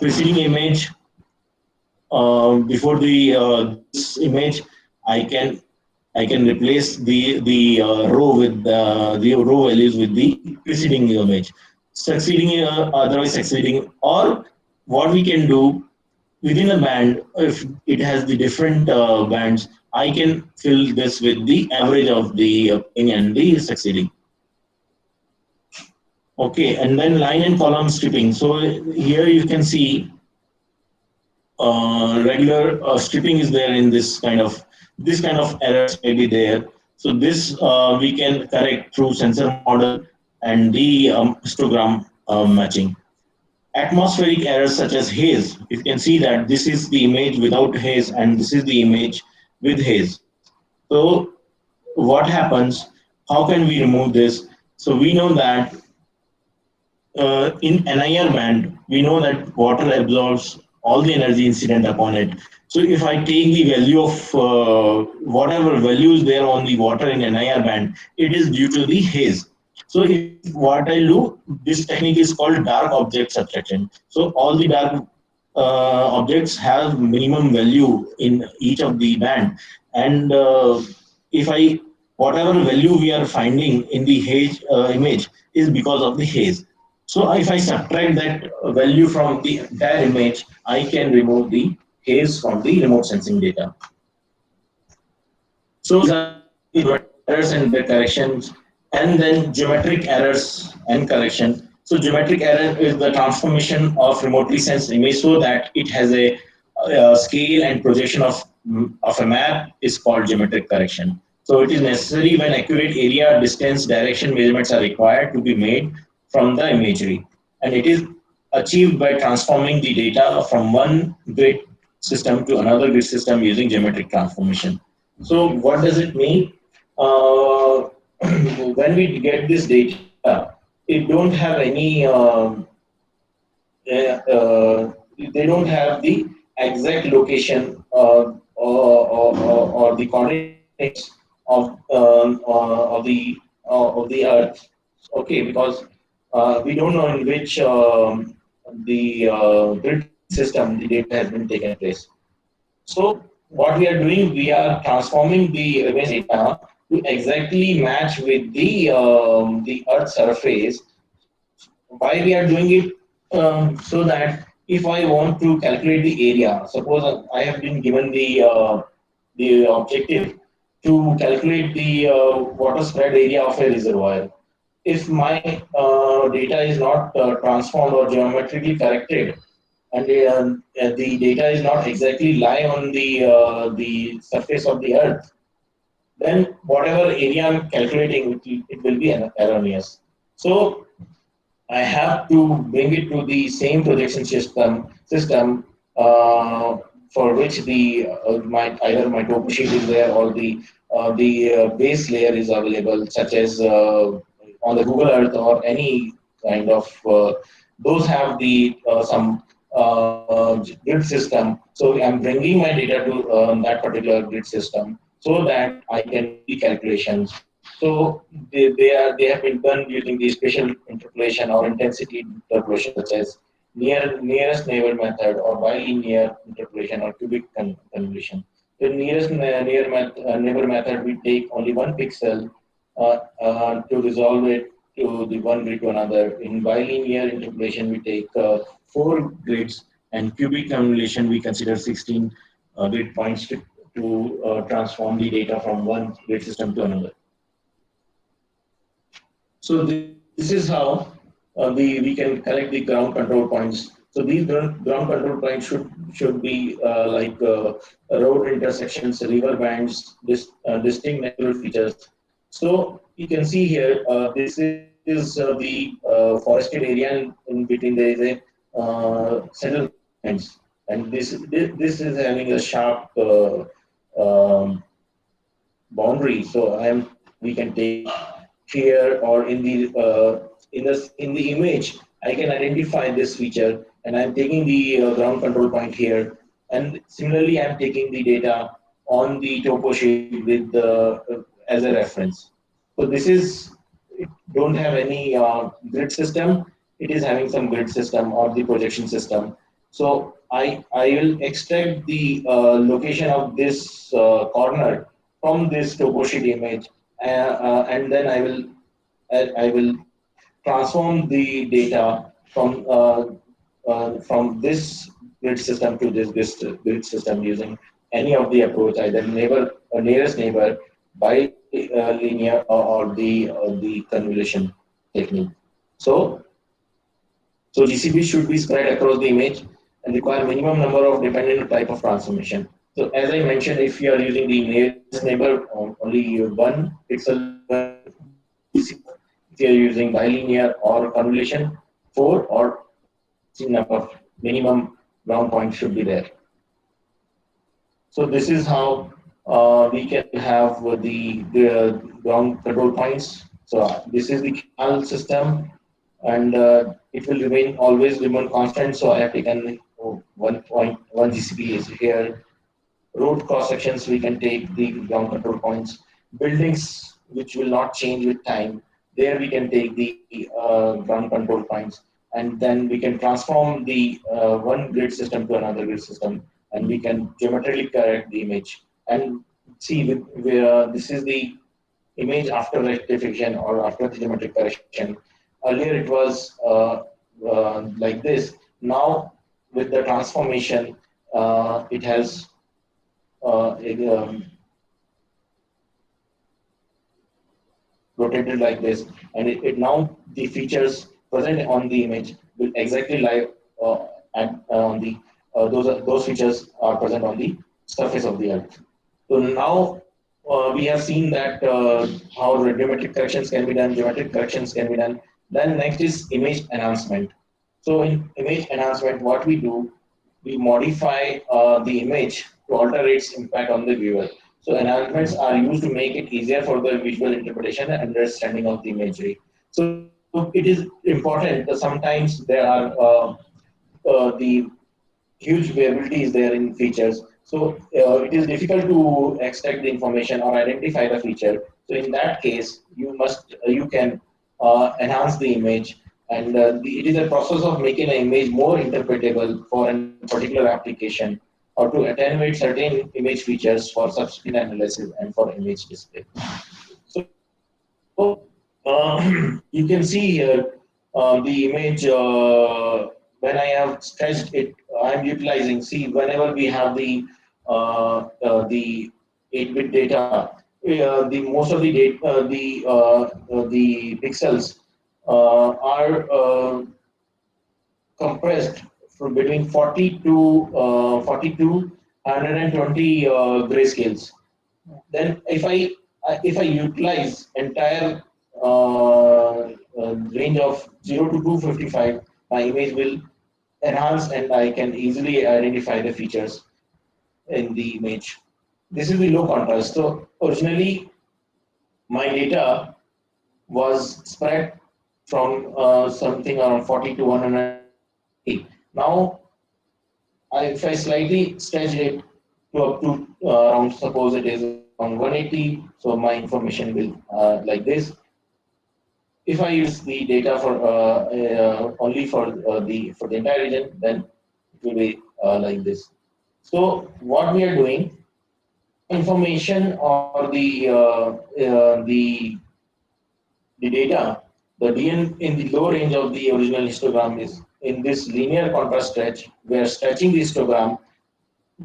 preceding image before the this image, I can replace the row with the row values with the preceding image. Succeeding, otherwise succeeding, or what we can do within a band, if it has the different bands, I can fill this with the average of the and the succeeding. Okay, and then line and column stripping. So here you can see regular stripping is there in this kind of errors may be there. So this we can correct through sensor model and the histogram matching. Atmospheric errors such as haze. You can see that this is the image without haze and this is the image with haze. So what happens? How can we remove this? So we know that in NIR band, we know that water absorbs all the energy incident upon it. So if I take the value of whatever values there on the water in NIR band, it is due to the haze. So what I do, this technique is called dark object subtraction. So all the dark objects have minimum value in each of the band, and if whatever value we are finding in the haze image is because of the haze. So if I subtract that value from the entire image, I can remove the haze from the remote sensing data. So these are the errors and the corrections, and then geometric errors and correction. So geometric error is the transformation of remotely sensed image so that it has a scale and projection of a map is called geometric correction. So it is necessary when accurate area, distance, direction measurements are required to be made from the imagery, and it is achieved by transforming the data from one grid system to another grid system using geometric transformation. So what does it mean? When we get this data, it don't have any they don't have the exact location or the coordinates of the Earth. Okay, because we don't know in which grid system the data has been taken place. So what we are doing, we are transforming the image data to exactly match with the Earth surface. Why we are doing it? So that if I want to calculate the area, suppose I have been given the objective to calculate the water spread area of a reservoir. If my data is not transformed or geometrically corrected, and the data is not exactly lie on the surface of the Earth, then whatever area I'm calculating, it will be erroneous. So I have to bring it to the same projection system for which the either my topo sheet is there or the base layer is available, such as on the Google Earth or any kind of those have the some grid system. So I'm bringing my data to that particular grid system so that I can do the calculations. So they have been done using the spatial interpolation or intensity interpolation, such as nearest neighbor method or bilinear interpolation or cubic convolution. The nearest neighbor method, we take only one pixel to resolve it to the one grid to another. In bilinear interpolation, we take four grids, and cubic convolution we consider 16 grid points to transform the data from one grid system to another. So this is how we can collect the ground control points. So these ground control points should be like road intersections, river bands, distinct natural features. So you can see here, this is the forested area in between. There is a settlements, and this is having a sharp boundary. So we can take here or in the image, I can identify this feature, and I'm taking the ground control point here. And similarly, I'm taking the data on the topo sheet with as a reference. So this is, it don't have any grid system. It is having some grid system or the projection system. So I will extract the location of this corner from this topo sheet image, and then I will transform the data from this grid system to this grid system using any of the approach, either nearest neighbor, by linear or the convolution technique. So GCP should be spread across the image and require minimum number of dependent type of transformation. So as I mentioned, if you are using the nearest neighbor, only one pixel. If you are using bilinear or convolution, 4 or number of minimum ground points should be there. So this is how we can have the ground control points. So this is the canal system, and it will always remain constant. So I have taken 1.1 GCP is here. Road cross sections, we can take the ground control points. Buildings which will not change with time, there we can take the ground control points, and then we can transform the one grid system to another grid system, and we can geometrically correct the image. And see, this is the image after rectification or after the geometric correction. Earlier it was like this. Now with the transformation, it has rotated like this, and it now the features present on the image will exactly lie on the those features are present on the surface of the earth. So now we have seen that how radiometric corrections can be done, geometric corrections can be done. Then next is image enhancement. So in image enhancement, what we do, we modify the image to alter its impact on the viewer. So enhancements are used to make it easier for the visual interpretation and understanding of the imagery. So it is important that sometimes there are the huge variability is there in features. So it is difficult to extract the information or identify the feature. So in that case, you can enhance the image, and it is a process of making an image more interpretable for a particular application, or to attenuate certain image features for subsequent analysis and for image display. So you can see here the image when I have stretched it, I'm utilizing. See, whenever we have the 8-bit data, the most of the data, the pixels are compressed from between 40 to 120 grayscales. Then if I if I utilize entire range of 0 to 255, my image will enhance and I can easily identify the features in the image. This is the low contrast. So originally my data was spread from something around 40 to 180. Now, if I slightly stretch it to up to around, suppose it is around 180, so my information will like this. If I use the data for only for the entire region, then it will be like this. So what we are doing, information or the data, the DN in the low range of the original histogram is in this linear contrast stretch. We are stretching the histogram.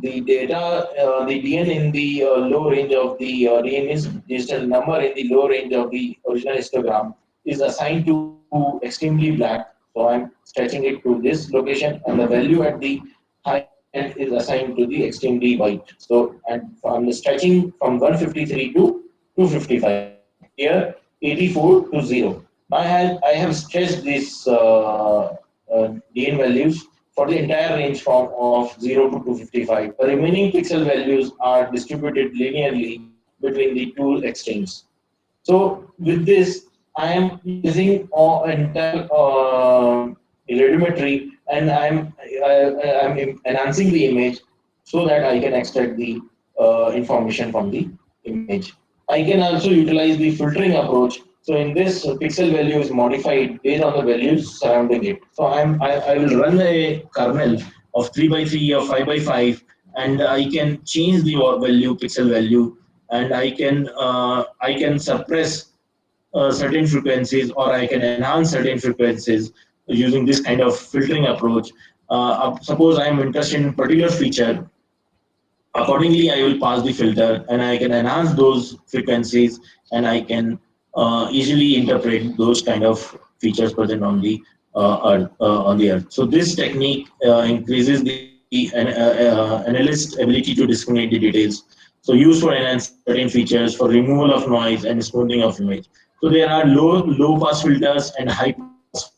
The data, the DN in the low range of the DN is digital number in the low range of the original histogram is assigned to extremely black. So I'm stretching it to this location, and the value at the high end is assigned to the extremely white. So and from the stretching from 153 to 255. Here 84 to 0. I have stretched these DN values for the entire range from of 0 to 255. The remaining pixel values are distributed linearly between the two extremes. So with this, I am using entire radiometry, and I'm enhancing the image so that I can extract the information from the image. I can also utilize the filtering approach. So in this, pixel value is modified based on the values surrounding it. So I will run a kernel of 3 by 3 or 5 by 5, and I can change the value, pixel value, and I can suppress certain frequencies, or I can enhance certain frequencies using this kind of filtering approach. Suppose I am interested in a particular feature. Accordingly, I will pass the filter, and I can enhance those frequencies, and I can easily interpret those kind of features present on the earth. So this technique increases the analyst's ability to discriminate the details. So used for enhancing certain features, for removal of noise and smoothing of image. So there are low pass filters and high pass.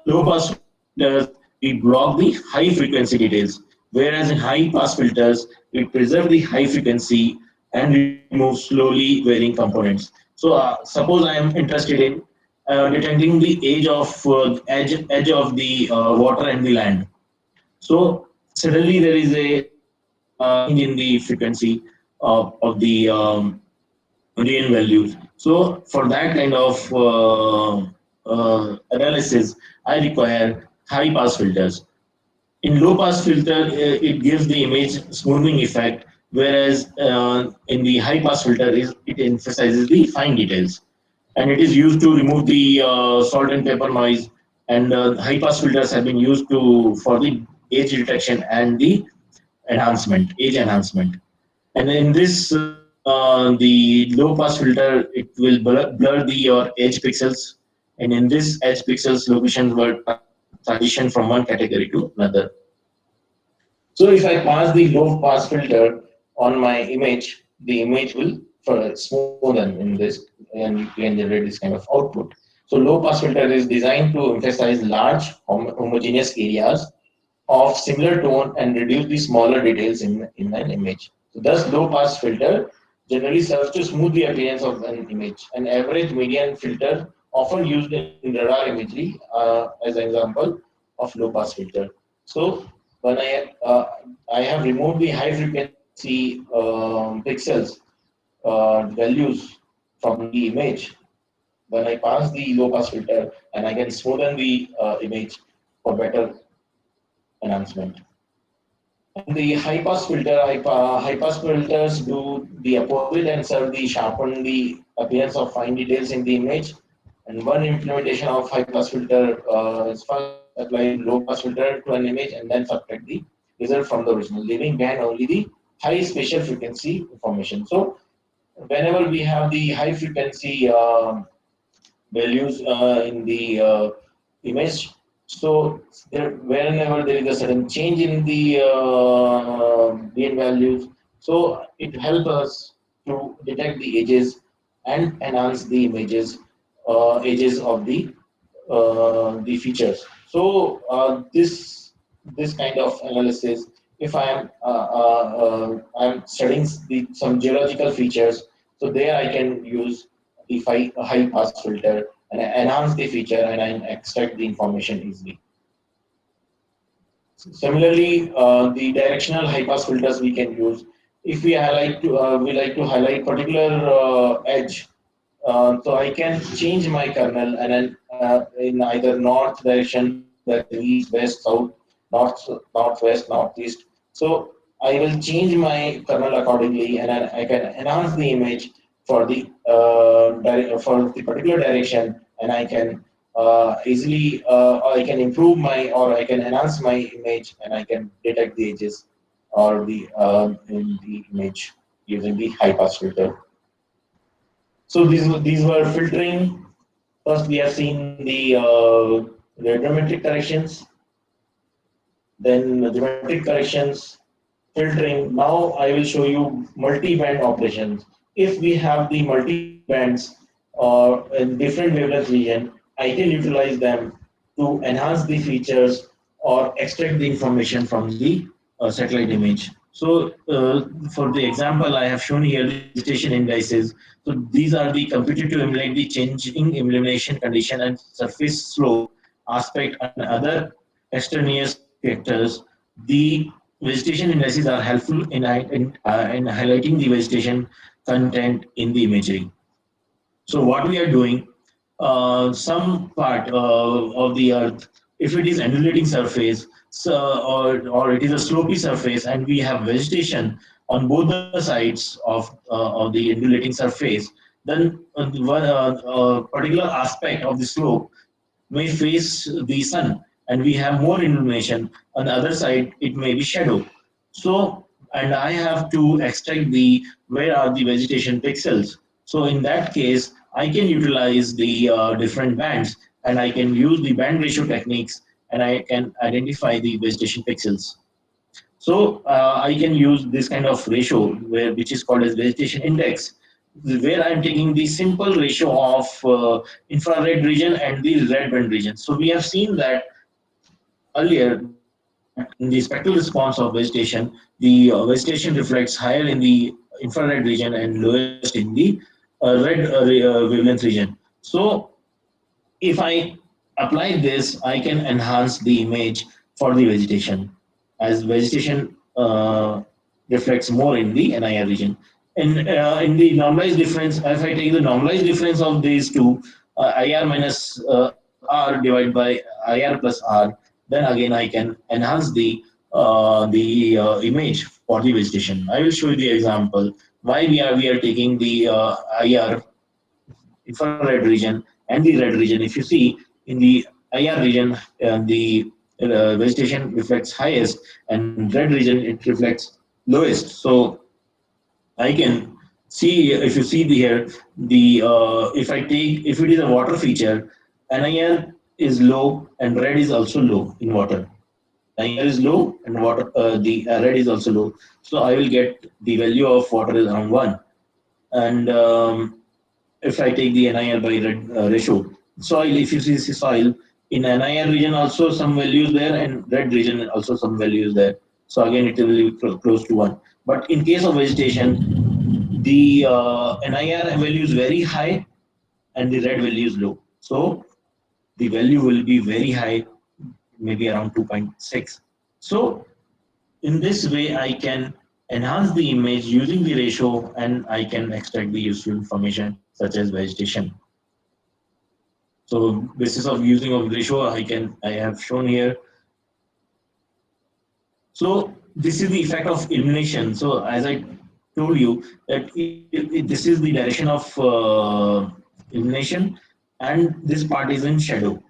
Low pass filters, we block the high frequency details, whereas in high pass filters we preserve the high frequency and remove slowly varying components. So suppose I am interested in detecting the edge of the water and the land. So suddenly there is a change in the frequency of the real values. So for that kind of analysis, I require high pass filters. In low pass filter, it gives the image smoothing effect, whereas in the high pass filter, it emphasizes the fine details, and it is used to remove the salt and pepper noise. And high pass filters have been used to for the age detection and the age enhancement. And in this, the low pass filter, it will blur the your edge pixels, and in this edge pixels locations will transition from one category to another. So if I pass the low pass filter on my image, the image will smoothen in this, and you can generate this kind of output. So low pass filter is designed to emphasize large homogeneous areas of similar tone and reduce the smaller details in an image. So thus low pass filter generally serves to smooth the appearance of an image. An average median filter often used in radar imagery as an example of low pass filter. So when I have removed the high frequency pixels values from the image, when I pass the low pass filter, and I can smoothen the image for better enhancement. And the high pass filter, high pass filters do the opposite and serve the sharpen the appearance of fine details in the image. And one implementation of high pass filter is first apply low pass filter to an image and then subtract the result from the original, leaving behind only the high spatial frequency information. So whenever we have the high frequency values in the image, so whenever there is a sudden change in the DN values, so it helps us to detect the edges and enhance the images, edges of the features. So this kind of analysis, if I'm studying some geological features, so there I can use the high pass filter and enhance the feature and I extract the information easily. Similarly, the directional high pass filters we can use if we like to highlight particular edge. So I can change my kernel and then in either north direction, that is east, west, south, northwest, northeast. So I will change my kernel accordingly, and then I can enhance the image for for the particular direction, and I can easily I can improve my or I can enhance my image, and I can detect the edges or the in the image using the high pass filter. So these were filtering. First, we have seen the geometric corrections, then the geometric corrections, filtering. Now I will show you multi-band operations. If we have the multi-bands in different wavelength region, I can utilize them to enhance the features or extract the information from the satellite image. So for the example, I have shown here the vegetation indices. So these are the computed to emulate the changing illumination condition and surface slope aspect and other extraneous factors. The vegetation indices are helpful in highlighting the vegetation content in the imagery. So what we are doing, some part of the earth, if it is undulating surface, so, or it is a slopy surface, and we have vegetation on both the sides of the undulating surface, then one particular aspect of the slope may face the sun, and we have more illumination. On the other side, it may be shadow. So, and I have to extract the where are the vegetation pixels. So in that case, I can utilize the different bands, and I can use the band ratio techniques, and I can identify the vegetation pixels. So I can use this kind of ratio, which is called as vegetation index, where I'm taking the simple ratio of infrared region and the red band region. So we have seen that earlier that in the spectral response of vegetation, the vegetation reflects higher in the infrared region and lowest in the red wavelength region. So if I apply this, I can enhance the image for the vegetation, as vegetation reflects more in the NIR region. And in the normalized difference, if I take the normalized difference of these two, IR minus R divided by IR plus R, then again I can enhance the image for the vegetation. I will show you the example why we are taking the IR infrared region and the red region. If you see in the IR region, the vegetation reflects highest, and red region it reflects lowest. So I can see if you see the here the if it is a water feature, NIR is low and red is also low in water. NIR is low and water the red is also low. So I will get the value of water is around 1, and if I take the NIR by red ratio. Soil, if you see soil, in NIR region also some values there, and red region also some values there. So again, it will be close to 1. But in case of vegetation, the NIR value is very high and the red value is low. So the value will be very high, maybe around 2.6. So in this way, I can enhance the image using the ratio, and I can extract the useful information such as vegetation. So basis of using of ratio, I have shown here. So this is the effect of illumination. So as I told you that this is the direction of illumination, and this part is in shadow.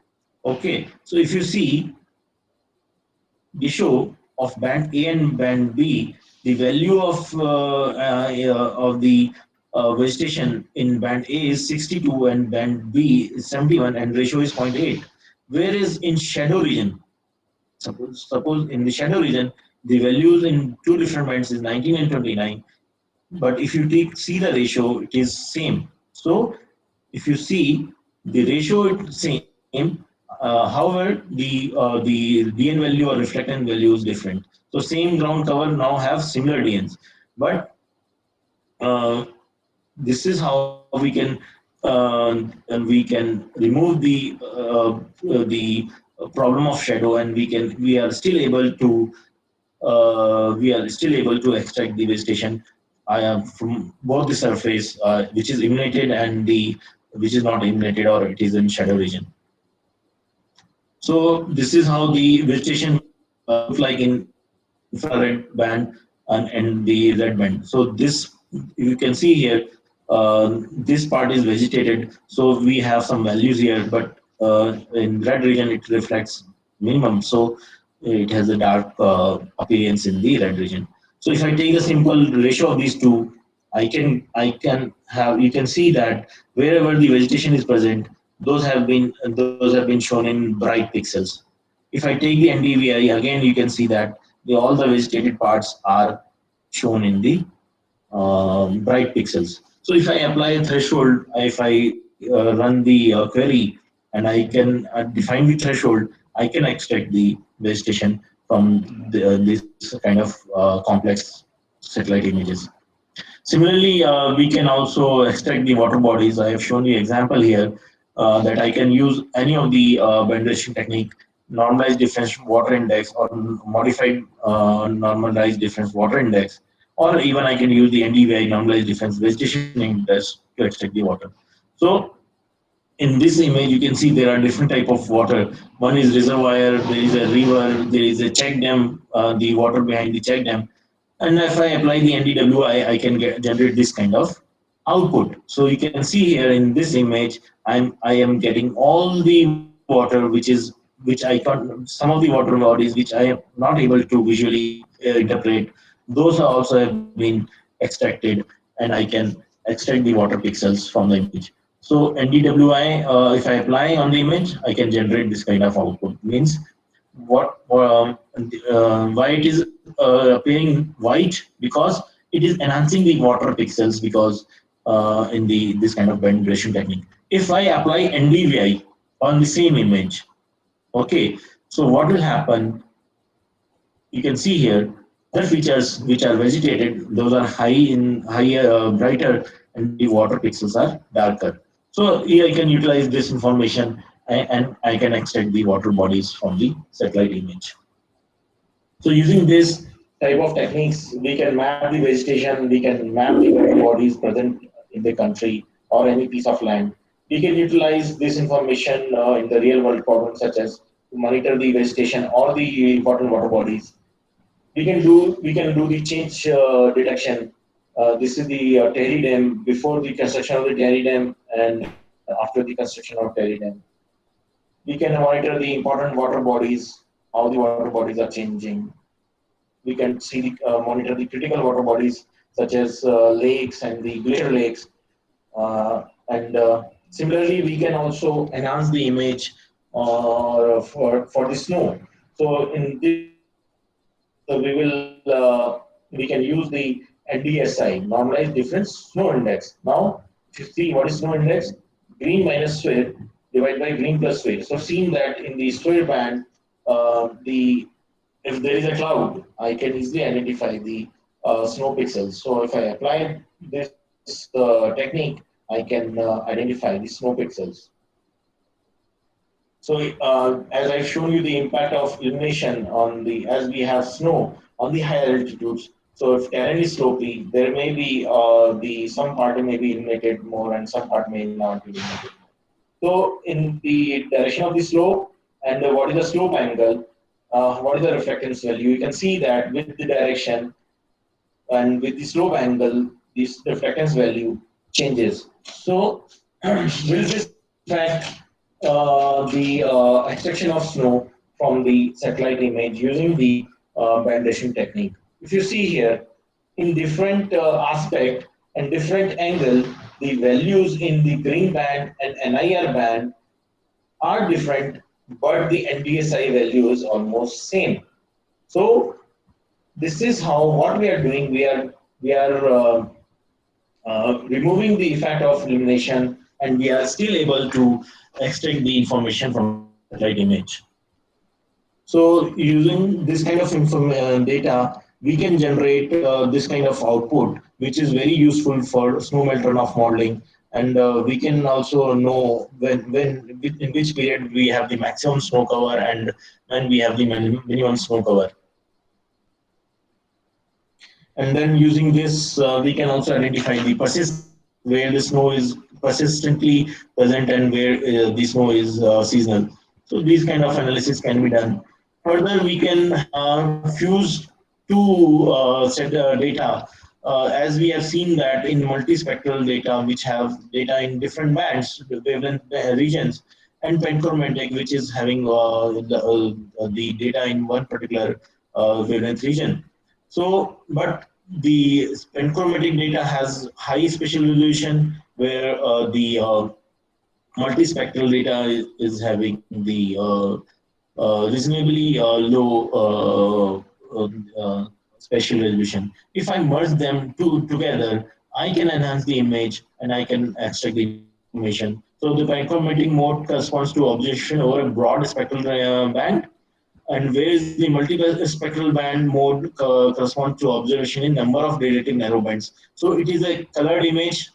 Okay, so if you see the show of band A and band B, the value of the vegetation in band A is 62 and band B is 71, and ratio is 0.8. Whereas in shadow region, suppose in the shadow region, the values in two different bands is 19 and 29. but if you see the ratio, it is same. So if you see the ratio is same, however the DN value or reflectance value is different. So same ground cover now have similar DNs, but uh, this is how we can remove the problem of shadow, and we are still able to extract the vegetation from both the surface which is illuminated and the which is not illuminated or it is in shadow region. So this is how the vegetation look like in infrared band and the red band. So this, you can see here, this part is vegetated. So we have some values here, but in red region it reflects minimum. So it has a dark appearance in the red region. So if I take a simple ratio of these two, I can have, you can see that wherever the vegetation is present, those have been shown in bright pixels. If I take the NDVI again, you can see that all the vegetated parts are shown in the bright pixels. So if I apply a threshold, if I run the query and I can define the threshold, I can extract the vegetation from this kind of complex satellite images. Similarly, we can also extract the water bodies. I have shown you example here that I can use any of the band registration technique, normalized difference water index or modified normalized difference water index, or even I can use the NDVI, normalized difference vegetation index, to extract the water. So in this image, you can see there are different type of water. One is reservoir, there is a river, there is a check dam, the water behind the check dam. And if I apply the NDWI, I can generate this kind of output. So you can see here in this image, I am getting all the water which I can't, some of the water bodies which I am not able to visually interpret. Those are also have been extracted, and I can extract the water pixels from the image. So NDWI, if I apply on the image, I can generate this kind of output. Means why it is appearing white, because it is enhancing the water pixels, because in the this kind of band duration technique. If I apply NDVI on the same image, okay, so what will happen? You can see here other features which are vegetated, those are higher, brighter, and the water pixels are darker. So here I can utilize this information, and I can extract the water bodies from the satellite image. So using this type of techniques, we can map the vegetation, we can map the water bodies present in the country or any piece of land. We can utilize this information in the real world problems, such as to monitor the vegetation or the important water bodies. We can do the change detection. This is the Tehri Dam, before the construction of the Tehri Dam and after the construction of Tehri Dam. We can monitor the important water bodies, how the water bodies are changing. We can monitor the critical water bodies such as lakes and the glacier lakes. And similarly, we can also enhance the image for the snow. So in this, we can use the NDSI, normalized difference snow index. Now, if you see what is snow index, green minus SWIR divided by green plus SWIR. So seeing that in the SWIR band, the if there is a cloud, I can easily identify the snow pixels. So if I apply this technique, I can identify the snow pixels. So as I've shown you the impact of illumination on the, as we have snow on the higher altitudes. So if terrain is slopy, there may be some part may be illuminated more and some part may not be illuminated. So in the direction of the slope and what is the slope angle, what is the reflectance value? You can see that with the direction and with the slope angle, this reflectance value changes. So will this affect the extraction of snow from the satellite image using the band ratio technique? If you see here, in different aspect and different angle, the values in the green band and NIR band are different, but the NDSI value is almost same. So this is how what we are doing. We are removing the effect of illumination, and we are still able to extract the information from the satellite image. So using this kind of data, we can generate this kind of output, which is very useful for snow melt runoff modeling. And we can also know when in which period we have the maximum snow cover and when we have the minimum snow cover. And then using this, we can also identify the persist where the snow is persistently present and where the snow is seasonal. So these kind of analysis can be done. Further, we can fuse two set data, as we have seen that in multispectral data, which have data in different bands, wavelength regions, and panchromatic, which is having the data in one particular wavelength region. So, but the panchromatic data has high spatial resolution, where the multispectral data is having the reasonably low spatial resolution. If I merge them two together, I can enhance the image and I can extract the information. So the panchromatic mode corresponds to observation over a broad spectral band, and whereas the multispectral band mode corresponds to observation in number of relative narrow bands. So it is a colored image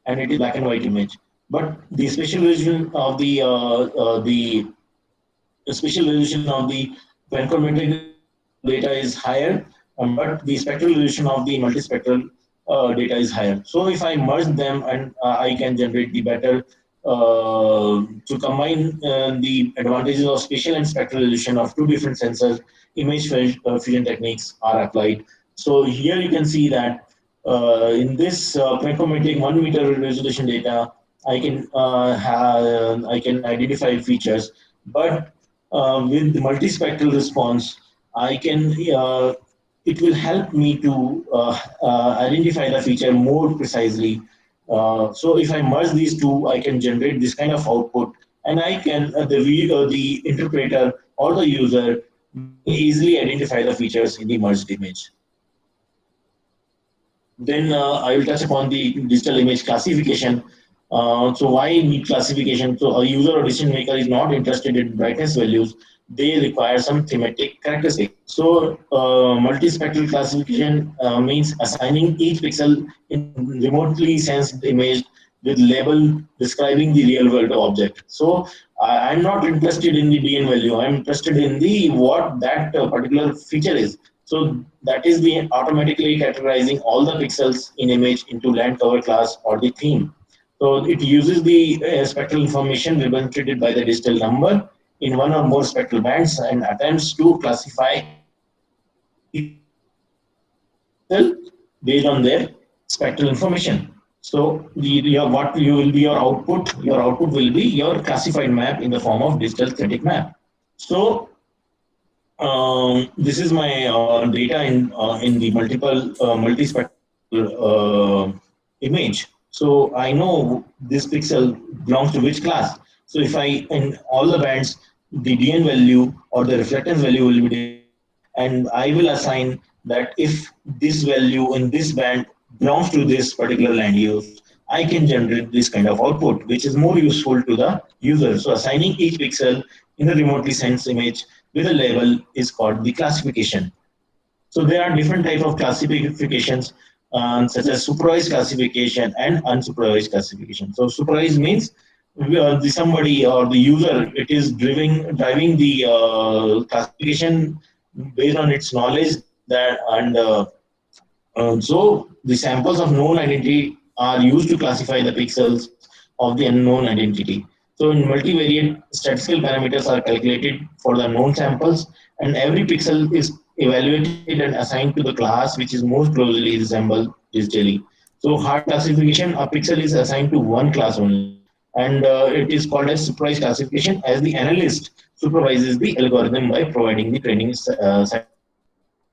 and it is black and white image. But the spatial resolution of the spatial resolution of the panchromatic data is higher, but the spectral resolution of the multispectral data is higher. So if I merge them, and I can generate the better to combine the advantages of spatial and spectral resolution of two different sensors, image fusion techniques are applied. So here you can see that in this panchromatic 1 meter resolution data, I can identify features, but with the multispectral response, I can it will help me to identify the feature more precisely. So if I merge these two, I can generate this kind of output, and I can the interpreter or the user easily identify the features in the merged image. Then I will touch upon the digital image classification. So why need classification? So a user or decision maker is not interested in brightness values. They require some thematic characteristics. So multispectral classification means assigning each pixel in remotely sensed image with label describing the real world object. So I'm not interested in the DN value. I'm interested in the what that particular feature is. So that is the automatically categorizing all the pixels in image into land cover class or the theme. So it uses the spectral information represented by the digital number in one or more spectral bands and attempts to classify based on their spectral information. So what you will be your output will be your classified map in the form of digital thematic map. So this is my data in the multispectral image. So I know this pixel belongs to which class. So if I in all the bands, the DN value or the reflectance value will be, and I will assign that if this value in this band belongs to this particular land use, I can generate this kind of output, which is more useful to the user. So assigning each pixel in a remotely sensed image with a label is called the classification. So there are different types of classifications, such as supervised classification and unsupervised classification. So supervised means the somebody or the user, it is driving the classification based on its knowledge that, and so the samples of known identity are used to classify the pixels of the unknown identity. So in multivariate, statistical parameters are calculated for the known samples, and every pixel is evaluated and assigned to the class which is most closely resembled digitally. So hard classification, a pixel is assigned to one class only, and it is called as supervised classification, as the analyst supervises the algorithm by providing the training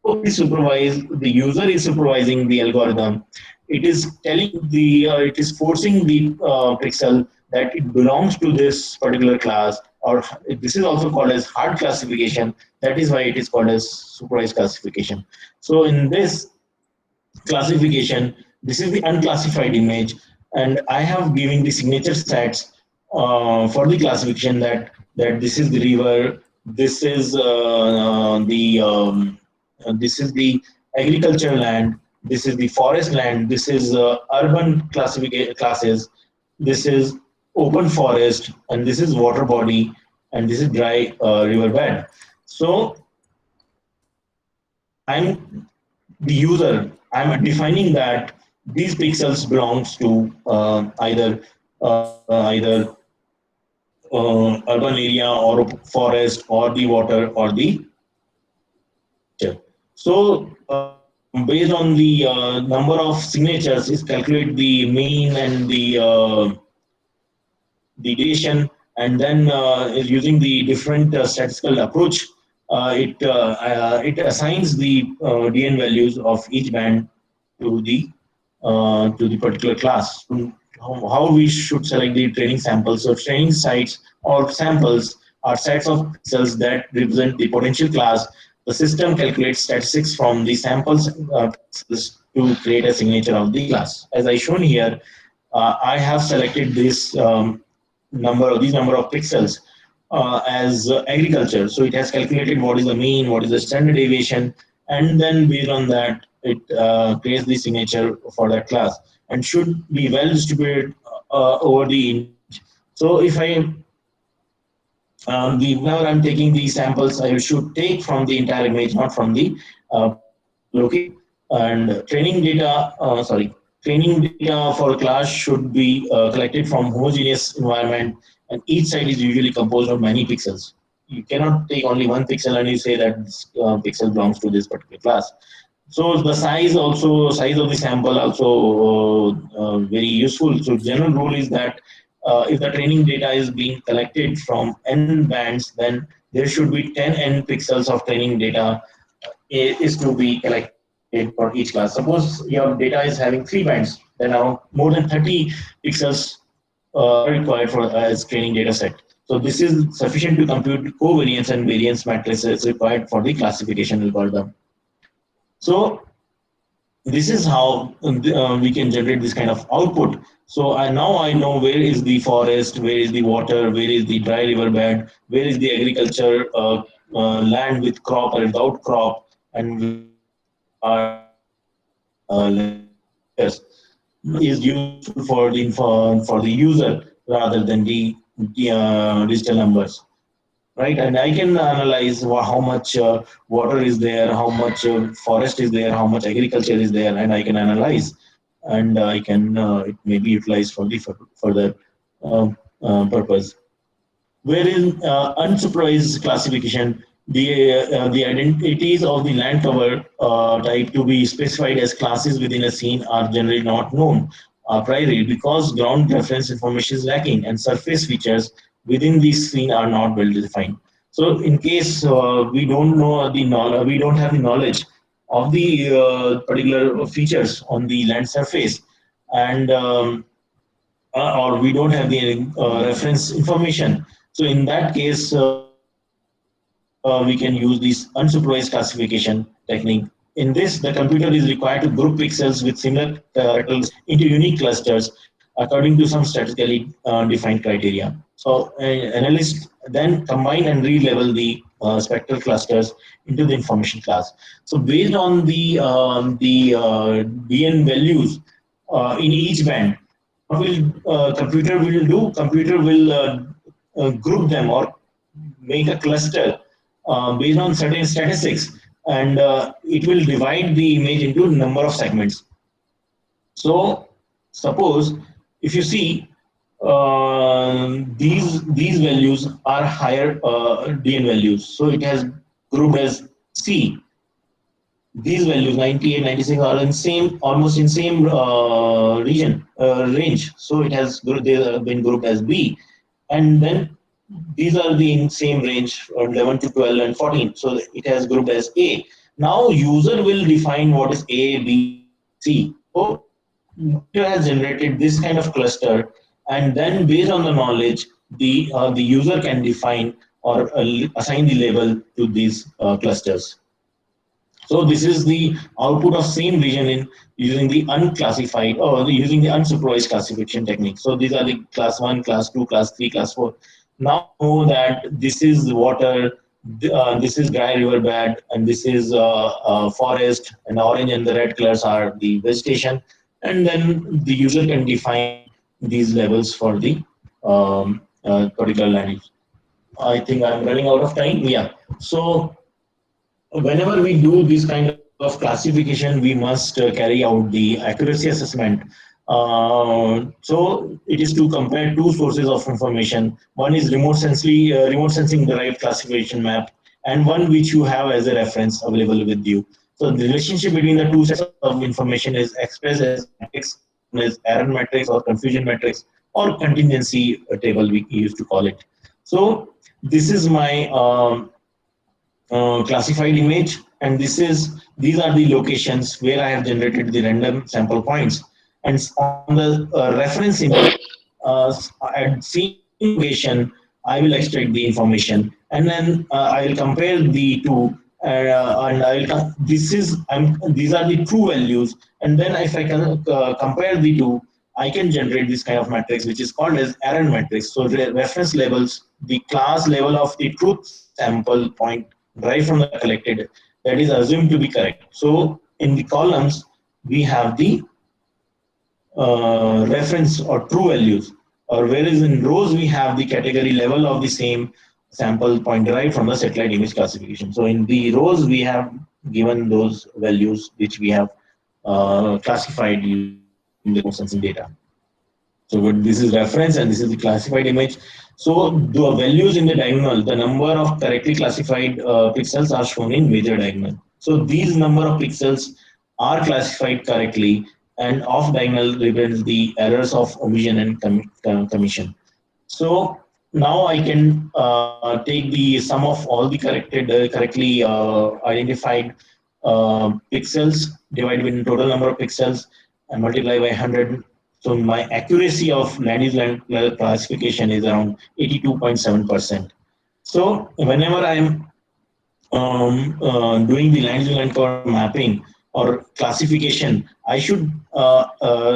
the user is supervising the algorithm. It is telling the it is forcing the pixel that it belongs to this particular class, or this is also called as hard classification. That is why it is called as supervised classification. So in this classification, This is the unclassified image, and I have given the signature sets for the classification, that this is the river, this is the agricultural land, this is the forest land, this is urban classification classes, this is open forest, and this is water body, and this is dry river bed. So I'm the user. I'm defining that these pixels belongs to either urban area or forest or the water or the nature. So based on the number of signatures, is calculate the mean and the deviation, and then is using the different statistical approach. It assigns the DN values of each band to the particular class. How we should select the training samples? So training sites or samples are sets of pixels that represent the potential class. The system calculates statistics from the samples to create a signature of the class. As I shown here, I have selected this number of pixels as agriculture. So it has calculated what is the mean, what is the standard deviation, and then based on that, it creates the signature for that class, and should be well distributed over the image. So if whenever I'm taking these samples, I should take from the entire image, not from the location. And training data for a class should be collected from homogeneous environment, and each site is usually composed of many pixels. You cannot take only one pixel and you say that this pixel belongs to this particular class. So the size of the sample also very useful. So general rule is that if the training data is being collected from n bands, then there should be 10 n pixels of training data is to be collected for each class. Suppose your data is having 3 bands, then around more than 30 pixels are required for as training data set. So this is sufficient to compute covariance and variance matrices required for the classification algorithm. So this is how we can generate this kind of output. So now I know where is the forest, where is the water, where is the dry river bed, where is the agriculture land with crop or without crop, and are is useful for the user rather than the digital numbers, right? And I can analyze how much water is there, how much forest is there, how much agriculture is there, and I can analyze, and I can it may be utilized for the further purpose. Wherein unsupervised classification, the identities of the land cover type to be specified as classes within a scene are generally not known a priori, because ground reference information is lacking and surface features within the scene are not well defined. So in case we don't know the knowledge, we don't have the knowledge of the particular features on the land surface, and or we don't have the reference information. So in that case, we can use this unsupervised classification technique. In this, the computer is required to group pixels with similar characters into unique clusters according to some statistically defined criteria. So analysts then combine and re-level the spectral clusters into the information class. So based on the DN values in each band, what will computer will do? Computer will group them or make a cluster based on certain statistics, and it will divide the image into number of segments. So suppose if you see these values are higher DN values, so it has grouped as C. These values 98, 96 are in same, almost in same range, so it has they have been grouped as B, and then these are the in same range 11 to 12 and 14, so it has grouped as A. Now user will define what is A, B, C. So computer has generated this kind of cluster, and then based on the knowledge, the user can define or assign the label to these clusters. So this is the output of same region in using the unclassified or using the unsupervised classification technique. So these are the class 1, class 2, class 3, class 4. Now know that this is water, this is dry river bed, and this is forest, and the orange and the red colors are the vegetation. And then the user can define these levels for the particular land use. I think I'm running out of time. Yeah. So whenever we do this kind of classification, we must carry out the accuracy assessment. So it is to compare two sources of information. One is remote sensing derived classification map, and one which you have as a reference available with you. So the relationship between the two sets of information is expressed as matrix, as error matrix or confusion matrix or contingency table we used to call it. So this is my classified image, and these are the locations where I have generated the random sample points. And on the reference image, at same location, I will extract the information, and then I will compare the two. And these are the true values, and then if I can compare the two, I can generate this kind of matrix, which is called as error matrix. So reference labels the class level of the truth sample point derived from the collected that is assumed to be correct. So in the columns, we have the reference or true values, or whereas in rows we have the category level of the same sample point derived from the satellite image classification. So in the rows we have given those values which we have classified using the remote sensing data. So this is reference and this is the classified image. So the values in the diagonal, the number of correctly classified pixels are shown in major diagonal. So these number of pixels are classified correctly, and off diagonal represents the errors of omission and commission. So now I can take the sum of all the correctly identified pixels divided by the total number of pixels and multiply by 100. So my accuracy of land use land classification is around 82.7%. So whenever I'm doing the land use land cover mapping or classification, I should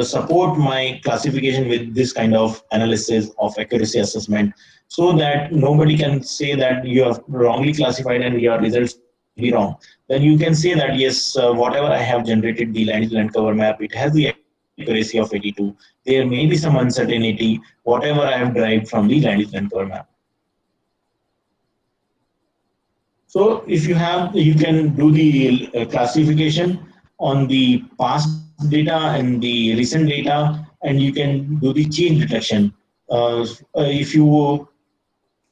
support my classification with this kind of analysis of accuracy assessment, so that nobody can say that you have wrongly classified and your results be wrong. Then you can say that yes, whatever I have generated the land use land cover map, it has the accuracy of 82. There may be some uncertainty, whatever I have derived from the land use land cover map. So if you have, you can do the classification on the past data and the recent data, and you can do the change detection. If you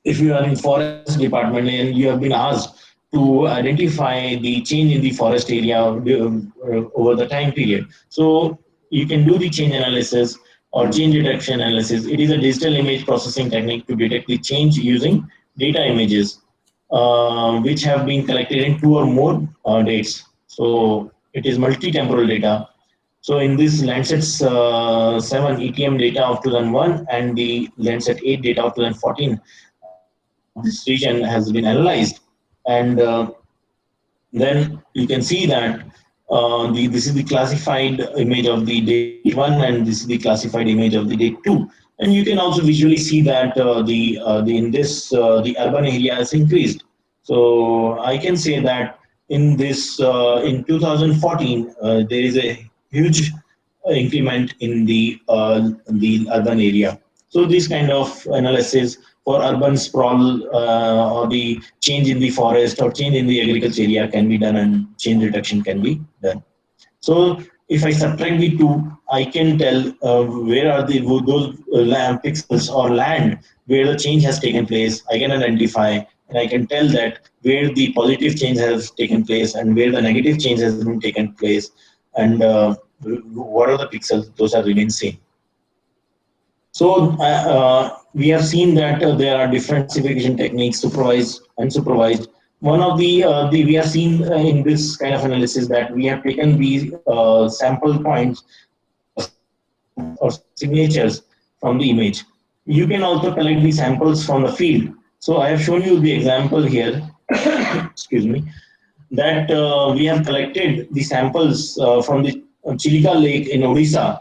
are in forest department and you have been asked to identify the change in the forest area over the time period, so you can do the change analysis or change detection analysis. It is a digital image processing technique to detect the change using data images which have been collected in 2 or more dates. So it is multi-temporal data. So in this Landsat 7 ETM data of 2001 and the Landsat 8 data of 2014, this region has been analyzed, and then you can see that this is the classified image of the date 1 and this is the classified image of the date 2. And you can also visually see that the urban area has increased. So I can say that in this in 2014 there is a huge increment in the urban area. So this kind of analysis for urban sprawl or the change in the forest or change in the agriculture area can be done, and change reduction can be done. So if I subtract the two, I can tell where are those pixels or land where the change has taken place. I can identify, and I can tell that where the positive change has taken place and where the negative change has been taken place, and what are the pixels, those are remain same. So we have seen that there are different classification techniques, supervised, unsupervised. One of the we have seen in this kind of analysis that we have taken these sample points or signatures from the image. You can also collect the samples from the field. So I have shown you the example here. Excuse me. that we have collected the samples from the Chilika Lake in Odisha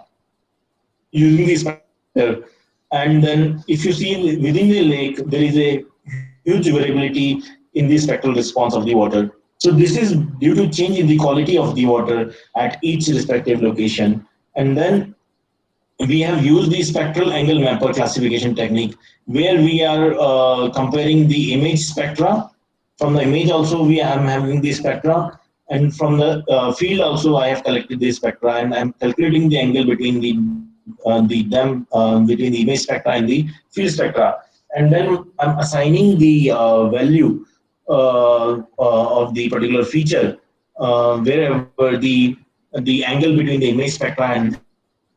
using the spectrometer. And then if you see within the lake, there is a huge variability in the spectral response of the water. So this is due to change in the quality of the water at each respective location. And then we have used the spectral angle mapper classification technique, where we are comparing the image spectra. From the image also we am having the spectra, and from the field also I have collected the spectra, and I'm calculating the angle between between the image spectra and the field spectra, and then I'm assigning the value of the particular feature wherever the angle between the image spectra and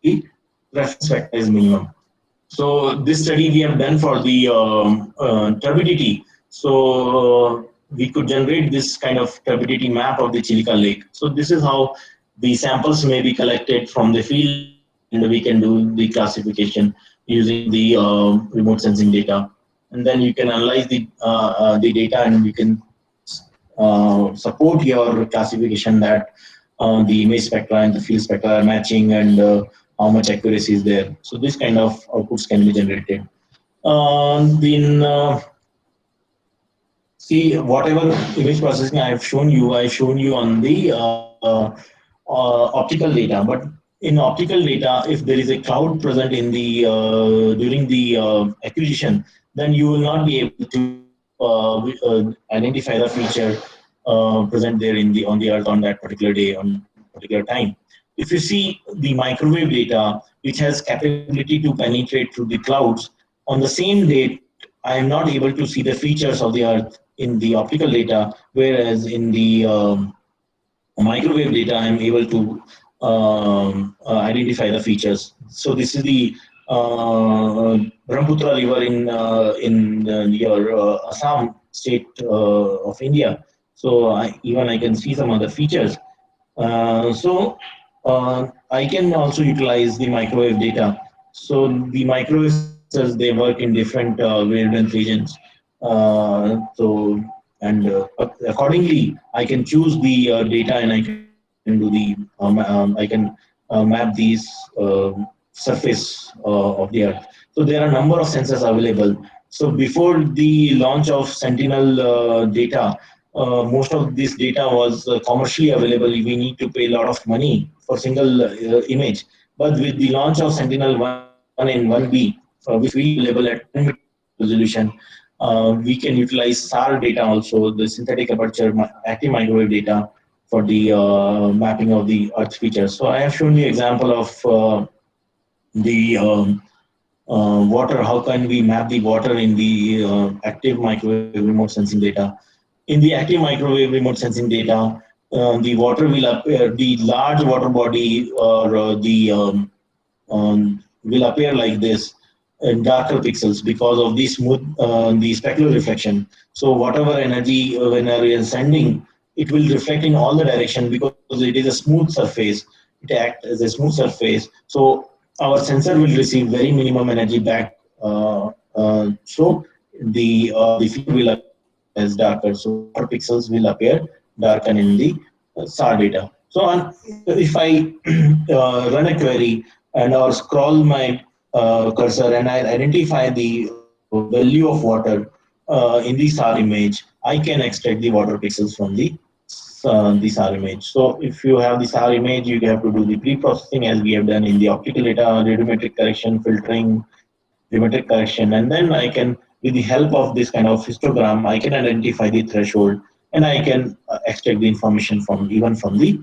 the reference spectra is minimum. So this study we have done for the turbidity. So we could generate this kind of turbidity map of the Chilika Lake. So this is how the samples may be collected from the field, and we can do the classification using the remote sensing data. And then you can analyze the data, and you can support your classification that the image spectra and the field spectra are matching, and how much accuracy is there. So this kind of outputs can be generated. Then see, whatever image processing I've shown you on the optical data. But in optical data, if there is a cloud present in the during the acquisition, then you will not be able to identify the feature present there in the on the earth on that particular day, on particular time. If you see the microwave data, which has capability to penetrate through the clouds, on the same date, I am not able to see the features of the earth in the optical data, whereas in the microwave data, I'm able to identify the features. So this is the Brahmaputra River in your Assam state of India. So even I can see some other features. I can also utilize the microwave data. So the microwave sensors, they work in different wavelength regions. Accordingly, I can choose the data, and I can do I can map these surface of the earth. So there are a number of sensors available. So before the launch of Sentinel data, most of this data was commercially available. We need to pay a lot of money for single image. But with the launch of Sentinel 1 and 1B, which we available at 10 meter resolution, we can utilize SAR data also, the synthetic aperture active microwave data, for the mapping of the Earth features. So I have shown you example of the water. How can we map the water in the active microwave remote sensing data? In the active microwave remote sensing data, the water will appear, the large water body, or will appear like this in darker pixels because of the smooth, the specular reflection. So whatever energy whenever you are sending, it will reflect in all the direction because it is a smooth surface. It acts as a smooth surface. So our sensor will receive very minimum energy back. So the field will appear as darker. So water pixels will appear darken in the SAR data. So if I run a query and or scroll my cursor, and I identify the value of water in the SAR image, I can extract the water pixels from the SAR image. So if you have the SAR image, you have to do the pre-processing as we have done in the optical data, radiometric correction, filtering, geometric correction, and then I can, with the help of this kind of histogram, I can identify the threshold, and I can extract the information from even from the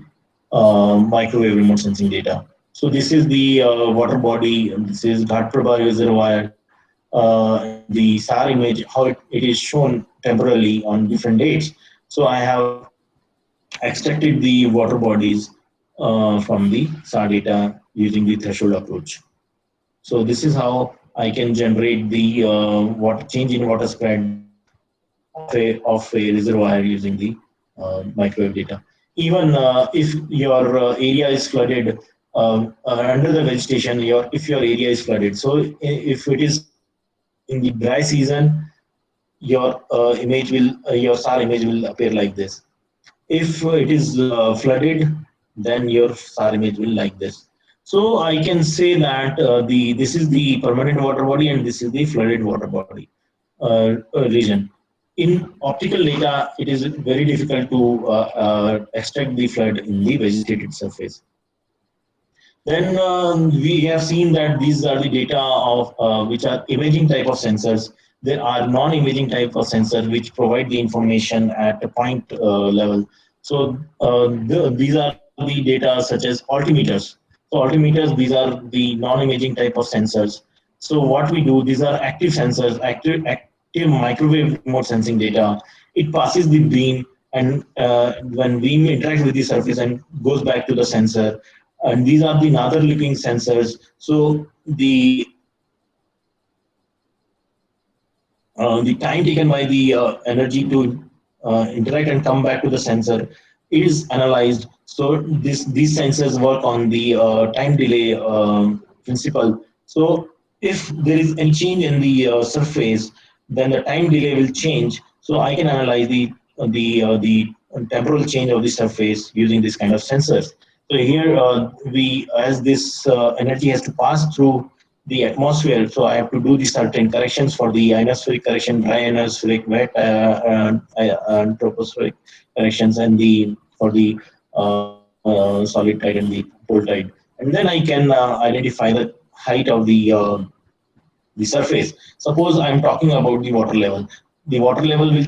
microwave remote sensing data. So this is the water body, and this is Ghatprabha reservoir, and the SAR image, how it is shown temporarily on different dates. So I have extracted the water bodies from the SAR data using the threshold approach. So this is how I can generate the water change in water spread of a reservoir using the microwave data. Even if your area is flooded under the vegetation, if your area is flooded, so if it is in the dry season, your image will your SAR image will appear like this. If it is flooded, then your SAR image will like this. So I can say that this is the permanent water body and this is the flooded water body region. In optical data, it is very difficult to extract the flood in the vegetated surface. Then we have seen that these are the data of which are imaging type of sensors. There are non-imaging type of sensors which provide the information at a point level. So these are the data such as altimeters. So altimeters, these are the non-imaging type of sensors. So what we do, these are active sensors, active microwave remote sensing data. It passes the beam, and when beam interacts with the surface and goes back to the sensor, and these are the Nadar looking sensors. So the time taken by the energy to interact and come back to the sensor is analyzed. So these sensors work on the time delay principle. So if there is any change in the surface, then the time delay will change. So I can analyze the temporal change of the surface using this kind of sensors. So here as this energy has to pass through the atmosphere, so I have to do the certain corrections for the ionospheric correction, dry ionospheric, wet tropospheric corrections, and the for the solid tide and the cold tide, and then I can identify the height of the surface. Suppose I'm talking about the water level. The water level will